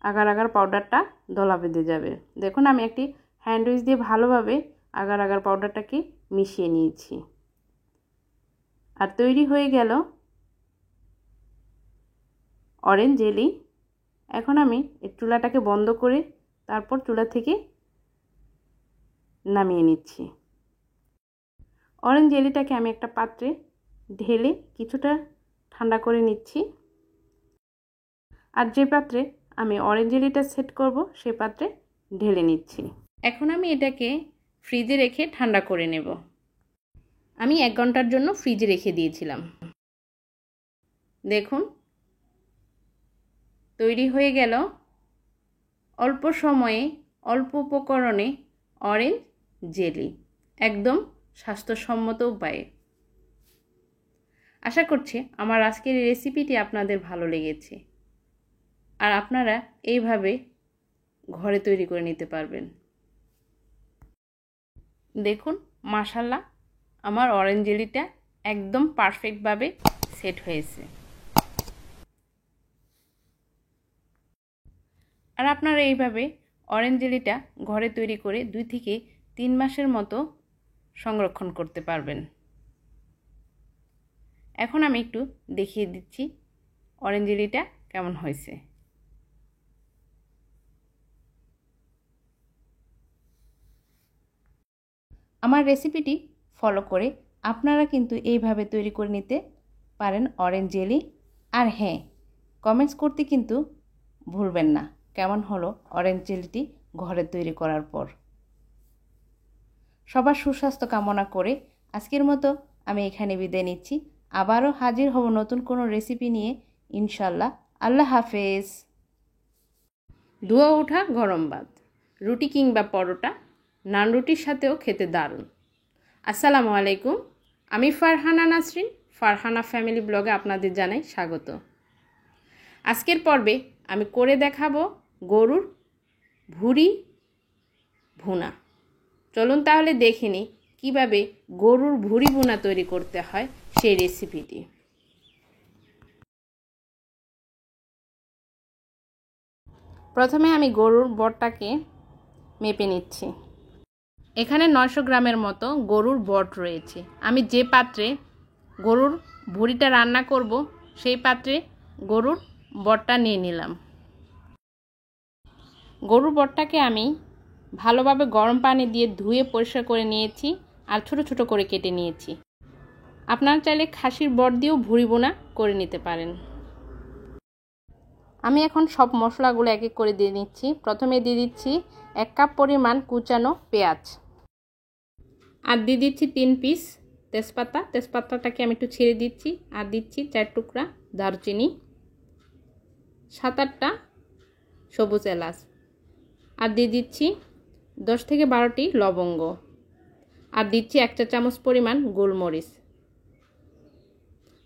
আগার আগার পাউডারটা দলা বেঁধে যাবে। দেখুন আমি একটি হ্যান্ড উইচ দিয়ে ভালোভাবে আগার আগার পাউডারটাকে মিশিয়ে নিয়েছি। আর তৈরি হয়ে গেল অরেঞ্জ জেলি। এখন আমি এই চুলাটাকে বন্ধ করে তারপর চুলা থেকে নামিয়ে নিচ্ছি। অরেঞ্জ জেলিটাকে আমি একটা পাত্রে ঢেলে কিছুটা ঠান্ডা করে নিচ্ছি। আর যে পাত্রে আমি অরেঞ্জ জেলিটা সেট করব সেই পাত্রে ঢেলে নিচ্ছি। এখন আমি এটাকে ফ্রিজে রেখে ঠান্ডা করে নেব। আমি 1 ঘন্টার জন্য ফ্রিজে রেখে দিয়েছিলাম। দেখুন তৈরি হয়ে গেল অল্প সময়ে অল্প উপকরণে অরেঞ্জ জেলি, একদম স্বাস্থ্যসম্মত উপায়ে। আশা করছি আমার আজকের এই রেসিপিটি আপনাদের ভালো লেগেছে আর আপনারা এইভাবে ঘরে তৈরি করে নিতে পারবেন। দেখুন মাশাআল্লাহ আমার অরেঞ্জ জেলিটা একদম পারফেক্টভাবে সেট হয়েছে। আর আপনারা এইভাবে অরেঞ্জ জেলিটা ঘরে তৈরি করে 2 থেকে 3 মাসের মতো সংরক্ষণ করতে পারবেন। এখন আমি একটু দেখিয়ে দিচ্ছি অরেঞ্জ জেলিটা কেমন হয়েছে। আমার রেসিপিটি ফলো করে আপনারা কিন্তু এইভাবে তৈরি করে নিতে পারেন অরেঞ্জ জেলি। আর হ্যাঁ, কমেন্টস করতে কিন্তু ভুলবেন না কেমন হলো অরেঞ্জ চিলিটি ঘরে তৈরি করার পর। সবার সুস্বাস্থ্য কামনা করে আজকের মতো আমি এখানে বিদায় নিচ্ছি। আবারও হাজির হব নতুন কোনো রেসিপি নিয়ে ইনশাল্লাহ। আল্লাহ হাফেজ। ধোয়া ওঠা গরম ভাত, রুটি কিংবা পরোটা, নান রুটির সাথেও খেতে দারুণ। আসসালামু আলাইকুম, আমি ফারহানা নাসরিন, ফারহানা ফ্যামিলি ব্লগে আপনাদের জানাই স্বাগত। আজকের পর্বে আমি করে দেখাবো গরুর ভুঁড়ি ভুনা। চলুন তাহলে দেখে নিই কীভাবে গরুর ভুঁড়ি ভুনা তৈরি করতে হয় সেই রেসিপিটি। প্রথমে আমি গরুর বটটাকে মেপে নিচ্ছি। এখানে 900 গ্রামের মতো গরুর বট রয়েছে। আমি যে পাত্রে গরুর ভুঁড়িটা রান্না করব সেই পাত্রে গরুর বটটা নিয়ে নিলাম। গরুর বটটাকে আমি ভালোভাবে গরম পানি দিয়ে ধুয়ে পরিষ্কার করে নিয়েছি আর ছোট ছোট করে কেটে নিয়েছি। আপনারা চাইলে খাসির বট দিয়েও ভুঁড়ি ভুনা করে নিতে পারেন। আমি এখন সব মশলাগুলো এক এক করে দিয়ে নিচ্ছি। প্রথমে দিয়ে দিচ্ছি 1 কাপ পরিমাণ কুচানো পেঁয়াজ, আর দিয়ে দিচ্ছি 3 পিস তেজপাতা। তেজপাতাটাকে আমি একটু ছেড়ে দিচ্ছি। আর দিচ্ছি 4 টুকরা দারচিনি, 7-8টা সবুজ এলাচ, আর দিয়ে দিচ্ছি 10 থেকে 12টি লবঙ্গ, আর দিচ্ছি 1 চা চামচ পরিমাণ গোলমরিচ,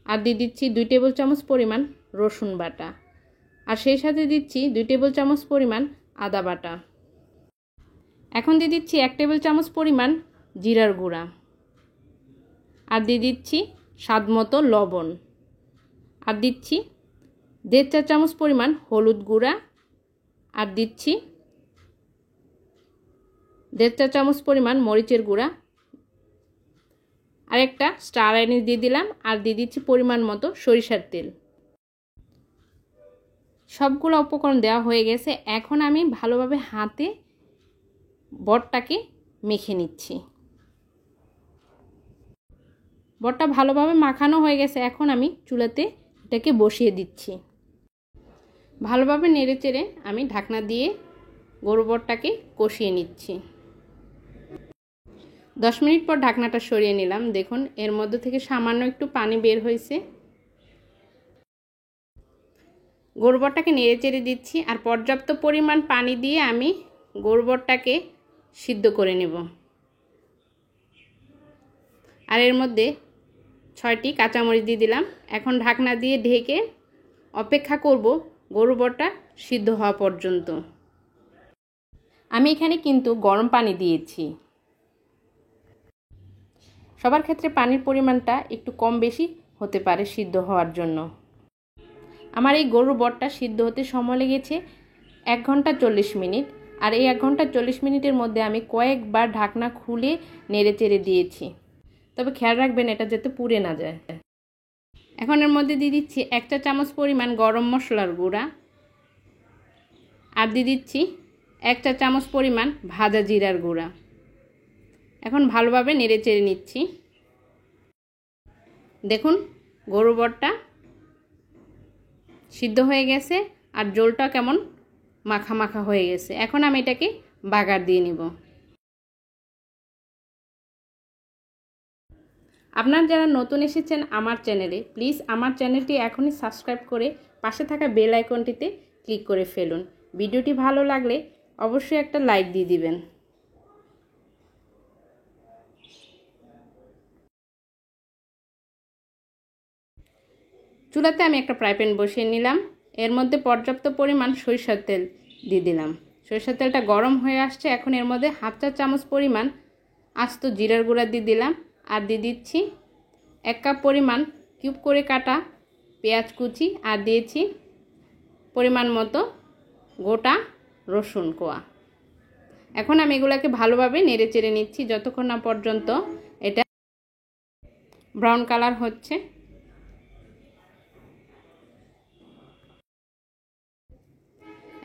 আর দিয়ে দিচ্ছি 2 টেবিল চামচ পরিমাণ রসুন বাটা, আর সেই সাথে দিচ্ছি 2 টেবিল চামচ পরিমাণ আদা বাটা। এখন দিয়ে দিচ্ছি 1 টেবিল চামচ পরিমাণ জিরার গুঁড়া, আর দিয়ে দিচ্ছি স্বাদ মতো লবণ, আর দিচ্ছি 1.5 চা চামচ পরিমাণ হলুদ গুঁড়া, আর দিচ্ছি 1.5 চা চামচ পরিমাণ মরিচের গুঁড়া, আর একটা স্টার আনিস দিয়ে দিলাম, আর দিয়ে দিচ্ছি পরিমাণ মতো সরিষার তেল। সবগুলো উপকরণ দেওয়া হয়ে গেছে। এখন আমি ভালোভাবে হাতে বটটাকে মেখে নিচ্ছি। বটটা ভালোভাবে মাখানো হয়ে গেছে। এখন আমি চুলাতে এটাকে বসিয়ে দিচ্ছি। ভালোভাবে নেড়ে চেড়ে আমি ঢাকনা দিয়ে গরু বটটাকে কষিয়ে নিচ্ছি। 10 মিনিট পর ঢাকনাটা সরিয়ে নিলাম। দেখুন এর মধ্যে থেকে সামান্য একটু পানি বের হয়েছে। গরু বটটাকে নেড়ে চেড়ে দিচ্ছি, আর পর্যাপ্ত পরিমাণ পানি দিয়ে আমি গরু বটটাকে সিদ্ধ করে নেব। আর এর মধ্যে 6টি কাঁচামরিচ দিয়ে দিলাম। এখন ঢাকনা দিয়ে ঢেকে অপেক্ষা করব গরু বটটা সিদ্ধ হওয়া পর্যন্ত। আমি এখানে কিন্তু গরম পানি দিয়েছি। সবার ক্ষেত্রে পানির পরিমাণটা একটু কম বেশি হতে পারে সিদ্ধ হওয়ার জন্য। আমার এই গরুর বটটা সিদ্ধ হতে সময় লেগেছে 1 ঘন্টা 40 মিনিট। আর এই 1 ঘন্টা 40 মিনিটের মধ্যে আমি কয়েকবার ঢাকনা খুলে নেড়ে চেড়ে দিয়েছি। তবে খেয়াল রাখবেন এটা যাতে পুড়ে না যায়। এখন এর মধ্যে দিয়ে দিচ্ছি 1 চা চামচ পরিমাণ গরম মশলার গুঁড়া, আর দিয়ে দিচ্ছি 1 চা চামচ পরিমাণ ভাজা জিরার গুঁড়া। এখন ভালোভাবে নেড়ে চেড়ে নিচ্ছি। দেখুন গরুর বটটা সিদ্ধ হয়ে গেছে আর ঝোলটা কেমন মাখা মাখা হয়ে গেছে। এখন আমি এটাকে বাগার দিয়ে নিব। আপনারা যারা নতুন এসেছেন আমার চ্যানেলে, প্লিজ আমার চ্যানেলটি এখনই সাবস্ক্রাইব করে পাশে থাকা বেল আইকনটিতে ক্লিক করে ফেলুন। ভিডিওটি ভালো লাগলে অবশ্যই একটা লাইক দিয়ে দিবেন। চুলাতে আমি একটা ফ্রাই প্যান বসিয়ে নিলাম। এর মধ্যে পর্যাপ্ত পরিমাণ সরিষার তেল দিয়ে দিলাম। সরিষার তেলটা গরম হয়ে আসছে। এখন এর মধ্যে 1/2 চা চামচ পরিমাণ আস্ত জিরার গুঁড়া দিয়ে দিলাম, আর দিয়ে দিচ্ছি 1 কাপ পরিমাণ কিউব করে কাটা পেঁয়াজ কুচি, আর দিয়েছি পরিমাণ মতো গোটা রসুন কোয়া। এখন আমি এগুলোকে ভালোভাবে নেড়ে চেড়ে নিচ্ছি যতক্ষণ না পর্যন্ত এটা ব্রাউন কালার হচ্ছে।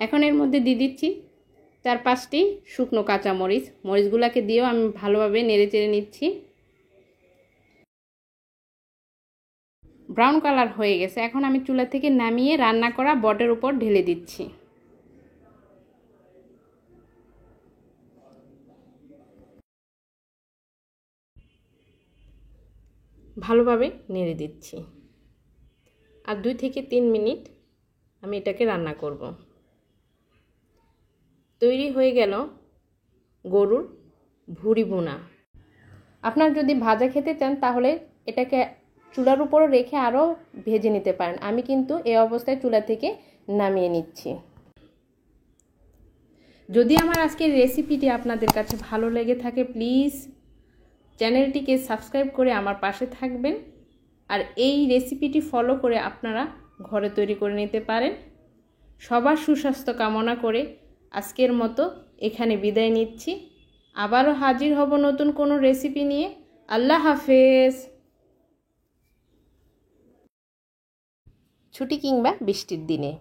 এখন এর মধ্যে দিয়ে দিচ্ছি 4-5টি শুকনো কাঁচামরিচ। মরিচগুলোকে দিয়েও আমি ভালোভাবে নেড়ে চেড়ে নিচ্ছি। ব্রাউন কালার হয়ে গেছে। এখন আমি চুলা থেকে নামিয়ে রান্না করা বটের উপর ঢেলে দিচ্ছি। ভালোভাবে নেড়ে দিচ্ছি। আর 2 থেকে 3 মিনিট আমি এটাকে রান্না করব। তৈরি হয়ে গেল গরুর ভুঁড়ি ভুনা। আপনারা যদি ভাজা খেতে চান তাহলে এটাকে চুলার উপরে রেখে আরও ভেজে নিতে পারেন। আমি কিন্তু এই অবস্থায় চুলা থেকে নামিয়ে নিচ্ছি। যদি আমার আজকের রেসিপিটি আপনাদের কাছে ভালো লেগে থাকে প্লিজ চ্যানেলটিকে সাবস্ক্রাইব করে আমার পাশে থাকবেন। আর এই রেসিপিটি ফলো করে আপনারা ঘরে তৈরি করে নিতে পারেন। সবার সুস্বাস্থ্য কামনা করে আজকের মতো এখানে বিদায় নিচ্ছি। আবারও হাজির হব নতুন কোনো রেসিপি নিয়ে। আল্লাহ হাফেজ। ছুটি কিংবা বৃষ্টির দিনে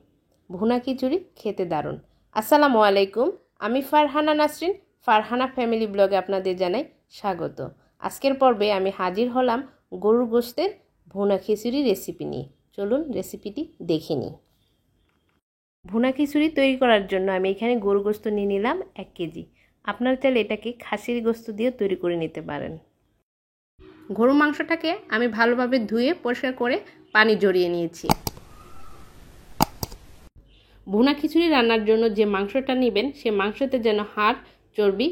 ভুনা খিচুড়ি খেতে দারুণ। আসসালামু আলাইকুম, আমি ফারহানা নাসরিন, ফারহানা ফ্যামিলি ব্লগে আপনাদের জানাই স্বাগত। আজকের পর্বে আমি হাজির হলাম গরুর গোশতের ভুনা খিচুড়ি রেসিপি নিয়ে। চলুন রেসিপিটি দেখে নিই। ভুনা খিচুড়ি তৈরি করার জন্য আমি এখানে গরুর গোশত নিয়ে নিলাম 1 কেজি। আপনারা চাইলে এটাকে খাসির গোশত দিয়ে তৈরি করে নিতে পারেন। গরু মাংসটাকে আমি ভালোভাবে ধুয়ে পরিষ্কার করে পানি ঝরিয়ে নিয়েছি। ভুনা খিচুড়ি রান্নার জন্য যে মাংসটা নেবেন সে মাংসতে যেন হাড় চর্বি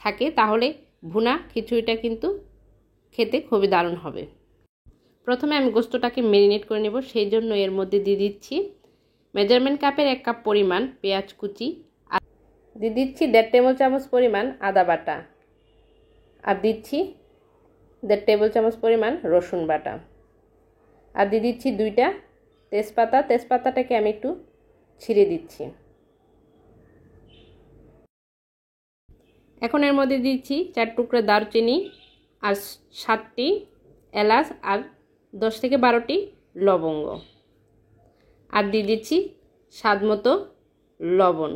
থাকে, তাহলে ভুনা খিচুড়িটা কিন্তু খেতে খুবই দারুণ হবে। প্রথমে আমি গোশতটাকে ম্যারিনেট করে নেব। সেই জন্য এর মধ্যে দিয়ে দিচ্ছি মেজারমেন্ট কাপের 1 কাপ পরিমাণ পেঁয়াজ কুচি, আর দিয়ে দিচ্ছি 1.5 টেবিল চামচ পরিমাণ আদা বাটা, আর দিচ্ছি 1.5 টেবিল চামচ পরিমাণ রসুন বাটা, আর দিয়ে দিচ্ছি 2টা তেজপাতা। তেজপাতাটাকে আমি একটু ছিঁড়ে দিচ্ছি। এখন এর মধ্যে দিচ্ছি 4 টুকরা দারচিনি, আর 7টি এলাচ, আর 10 থেকে 12টি লবঙ্গ, আর দিয়ে দিচ্ছি স্বাদ মতো লবণ।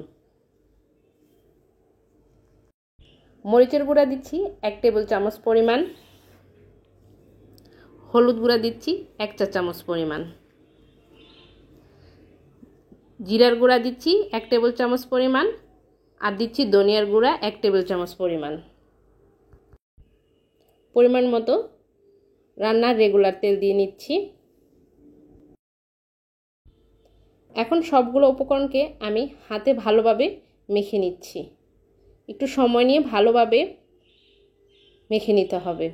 মরিচের গুঁড়া দিচ্ছি 1 টেবিল চামচ পরিমাণ, হলুদ গুঁড়া দিচ্ছি 1 চা চামচ পরিমাণ, জিরার গুঁড়া দিচ্ছি 1 টেবিল চামচ পরিমাণ, আর দিচ্ছি ধনিয়ার গুঁড়া 1 টেবিল চামচ পরিমাণ। পরিমাণ মতো রান্নার রেগুলার তেল দিয়ে নিচ্ছি। এখন সবগুলো উপকরণকে আমি হাতে ভালোভাবে মেখে নিচ্ছি। একটু সময় নিয়ে ভালোভাবে মেখে নিতে হবে।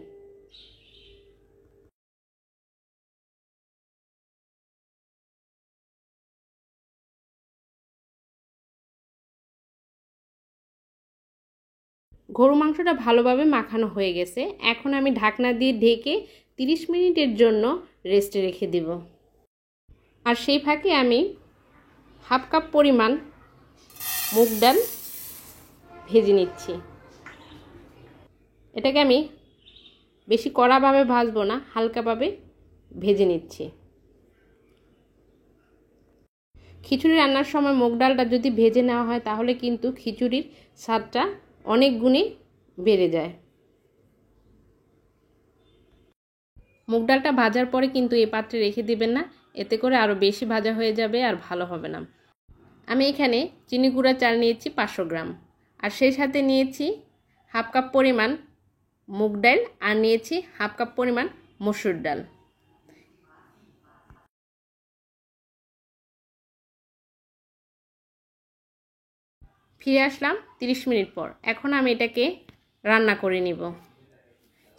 গরু মাংসটা ভালোভাবে মাখানো হয়ে গেছে। এখন আমি ঢাকনা দিয়ে ঢেকে 30 মিনিটের জন্য রেস্টে রেখে দেব। আর সেই ফাঁকে আমি 1/2 কাপ পরিমাণ মুগ ডাল ভেজে নিচ্ছি। এটাকে আমি বেশি কড়াভাবে ভাজবো না, হালকাভাবে ভেজে নিচ্ছি। খিচুড়ি রান্নার সময় মুগ ডালটা যদি ভেজে নেওয়া হয় তাহলে কিন্তু খিচুড়ির স্বাদটা অনেক গুণে বেড়ে যায়। মুগ ডালটা ভাজার পরে কিন্তু এই পাত্রে রেখে দিবেন না, এতে করে আরও বেশি ভাজা হয়ে যাবে আর ভালো হবে না। আমি এখানে চিনি গুঁড়া চাল নিয়েছি 500 গ্রাম, আর সেই সাথে নিয়েছি 1/2 কাপ পরিমাণ মুগ ডাল, আর নিয়েছি 1/2 কাপ পরিমাণ মসুর ডাল। ফিরে আসলাম 30 মিনিট পর। এখন আমি এটাকে রান্না করে নিব।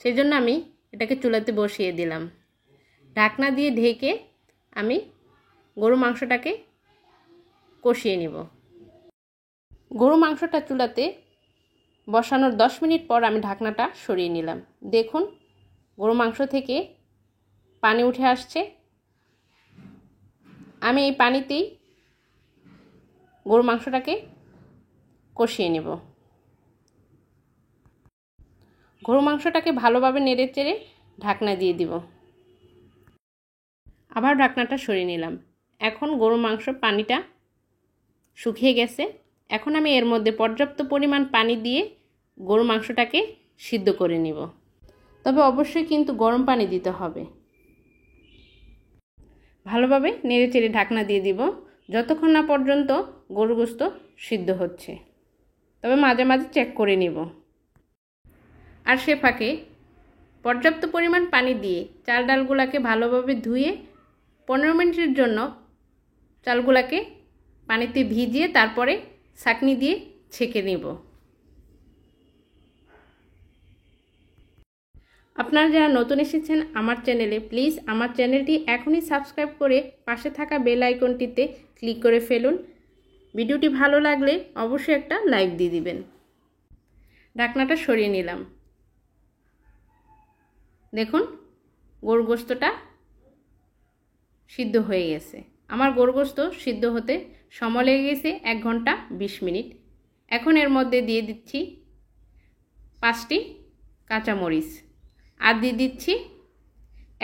সেই জন্য আমি এটাকে চুলাতে বসিয়ে দিলাম। ঢাকনা দিয়ে ঢেকে আমি গরু মাংসটাকে কষিয়ে নিব। গরু মাংসটা চুলাতে বসানোর 10 মিনিট পর আমি ঢাকনাটা সরিয়ে নিলাম। দেখুন গরু মাংস থেকে পানি উঠে আসছে। আমি এই পানিতেই গরু মাংসটাকে কষিয়ে নেব। গরু মাংসটাকে ভালোভাবে নেড়ে চেড়ে ঢাকনা দিয়ে দিব। আবার ঢাকনাটা সরিয়ে নিলাম। এখন গরু মাংস পানিটা শুকিয়ে গেছে। এখন আমি এর মধ্যে পর্যাপ্ত পরিমাণ পানি দিয়ে গরু মাংসটাকে সিদ্ধ করে নিব। তবে অবশ্যই কিন্তু গরম পানি দিতে হবে। ভালোভাবে নেড়েচেড়ে ঢাকনা দিয়ে দিব যতক্ষণ না পর্যন্ত গরুর গোশত সিদ্ধ হচ্ছে। তবে মাঝে মাঝে চেক করে নিব। আর সে ফাঁকে পর্যাপ্ত পরিমাণ পানি দিয়ে চাল ডালগুলোকে ভালোভাবে ধুয়ে 15 মিনিটের জন্য চালগুলোকে পানিতে ভিজিয়ে তারপরে ছাঁকনি দিয়ে ছেঁকে নেব। আপনারা যারা নতুন এসেছেন আমার চ্যানেলে, প্লিজ আমার চ্যানেলটি এখনই সাবস্ক্রাইব করে পাশে থাকা বেল আইকনটিতে ক্লিক করে ফেলুন। ভিডিওটি ভালো লাগলে অবশ্যই একটা লাইক দিয়ে দিবেন। ঢাকনাটা সরিয়ে নিলাম। দেখুন গরুর গোশতটা সিদ্ধ হয়ে গেছে। আমার গরুর গোশত সিদ্ধ হতে সময় লেগে গেছে 1 ঘন্টা 20 মিনিট। এখন এর মধ্যে দিয়ে দিচ্ছি 5টি কাঁচামরিচ আর দিয়ে দিচ্ছি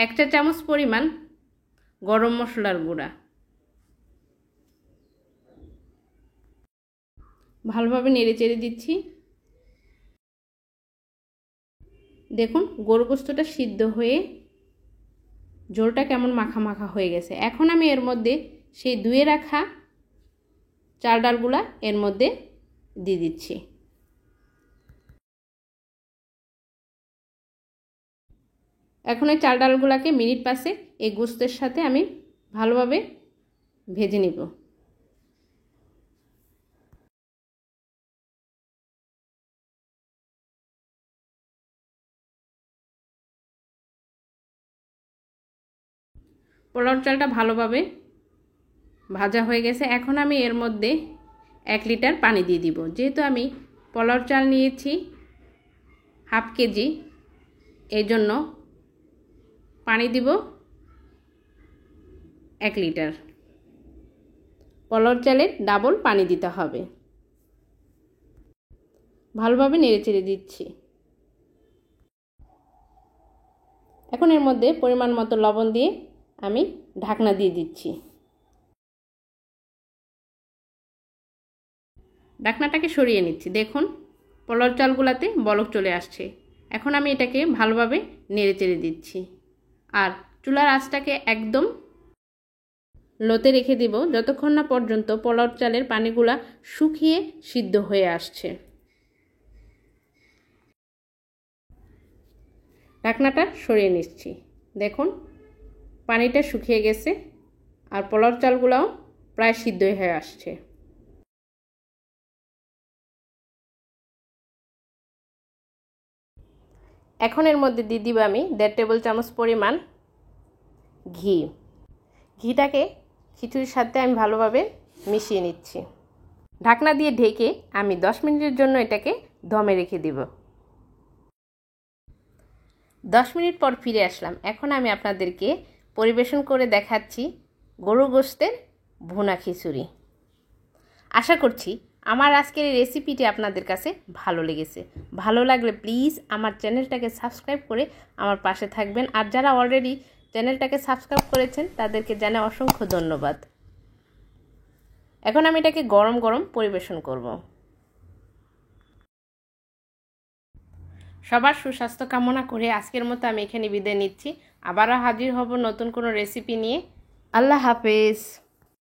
1 চা চামচ পরিমাণ গরম মশলার গুঁড়া। ভালোভাবে নেড়েচেড়ে দিচ্ছি। দেখুন গরুর গোশতটা সিদ্ধ হয়ে ঝোলটা কেমন মাখা মাখা হয়ে গেছে। এখন আমি এর মধ্যে সেই ধুয়ে রাখা চাল ডালগুলা এর মধ্যে দিয়ে দিচ্ছি। এখন এই চাল ডালগুলাকে মিনিট 5 এই গোশতের সাথে আমি ভালোভাবে ভেজে নিব। পোলাও চালটা ভালোভাবে ভাজা হয়ে গেছে। এখন আমি এর মধ্যে 1 লিটার পানি দিয়ে দিব। যেহেতু আমি পোলাও চাল নিয়েছি হাফ কেজি, এই জন্য পানি দিব 1 লিটার। পোলাও চালের ডাবল পানি দিতে হবে। ভালোভাবে নেড়েচেড়ে দিচ্ছি। এখন এর মধ্যে পরিমাণ মতো লবণ দিয়ে আমি ঢাকনা দিয়ে দিচ্ছি। ঢাকনাটাকে সরিয়ে নিচ্ছি। দেখুন পোলাও চালগুলোতে বলক চলে আসছে। এখন আমি এটাকে ভালোভাবে নেড়েচেড়ে দিচ্ছি আর চুলার আঁচটাকে একদম লোতে রেখে দিব যতক্ষণ না পর্যন্ত পোলাও চালের পানিগুলা শুকিয়ে সিদ্ধ হয়ে আসছে। ঢাকনাটা সরিয়ে নিচ্ছি। দেখুন পানিটা শুকিয়ে গেছে আর পোলাও চালগুলাও প্রায় সিদ্ধ হয়ে আসছে। এখন এর মধ্যে দিয়ে দিব আমি 1.5 টেবিল চামচ পরিমাণ ঘি। ঘিটাকে খিচুড়ির সাথে আমি ভালোভাবে মিশিয়ে নিচ্ছি। ঢাকনা দিয়ে ঢেকে আমি 10 মিনিটের জন্য এটাকে দমে রেখে দিব। 10 মিনিট পর ফিরে আসলাম। এখন আমি আপনাদেরকে পরিবেশন করে দেখাচ্ছি গরুর গোশতের ভুনা খিচুড়ি। আশা করছি আমার আজকের এই রেসিপিটি আপনাদের কাছে ভালো লেগেছে। ভালো লাগলে প্লিজ আমার চ্যানেলটাকে সাবস্ক্রাইব করে আমার পাশে থাকবেন। আর যারা অলরেডি চ্যানেলটাকে সাবস্ক্রাইব করেছেন তাদেরকে জানাই অসংখ্য ধন্যবাদ। এখন আমি এটাকে গরম গরম পরিবেশন করব। সবার সুস্বাস্থ্য কামনা করে আজকের মতো আমি এখানে বিদায় নিচ্ছি। আবারও হাজির হব নতুন কোনো রেসিপি নিয়ে। আল্লাহ হাফেজ।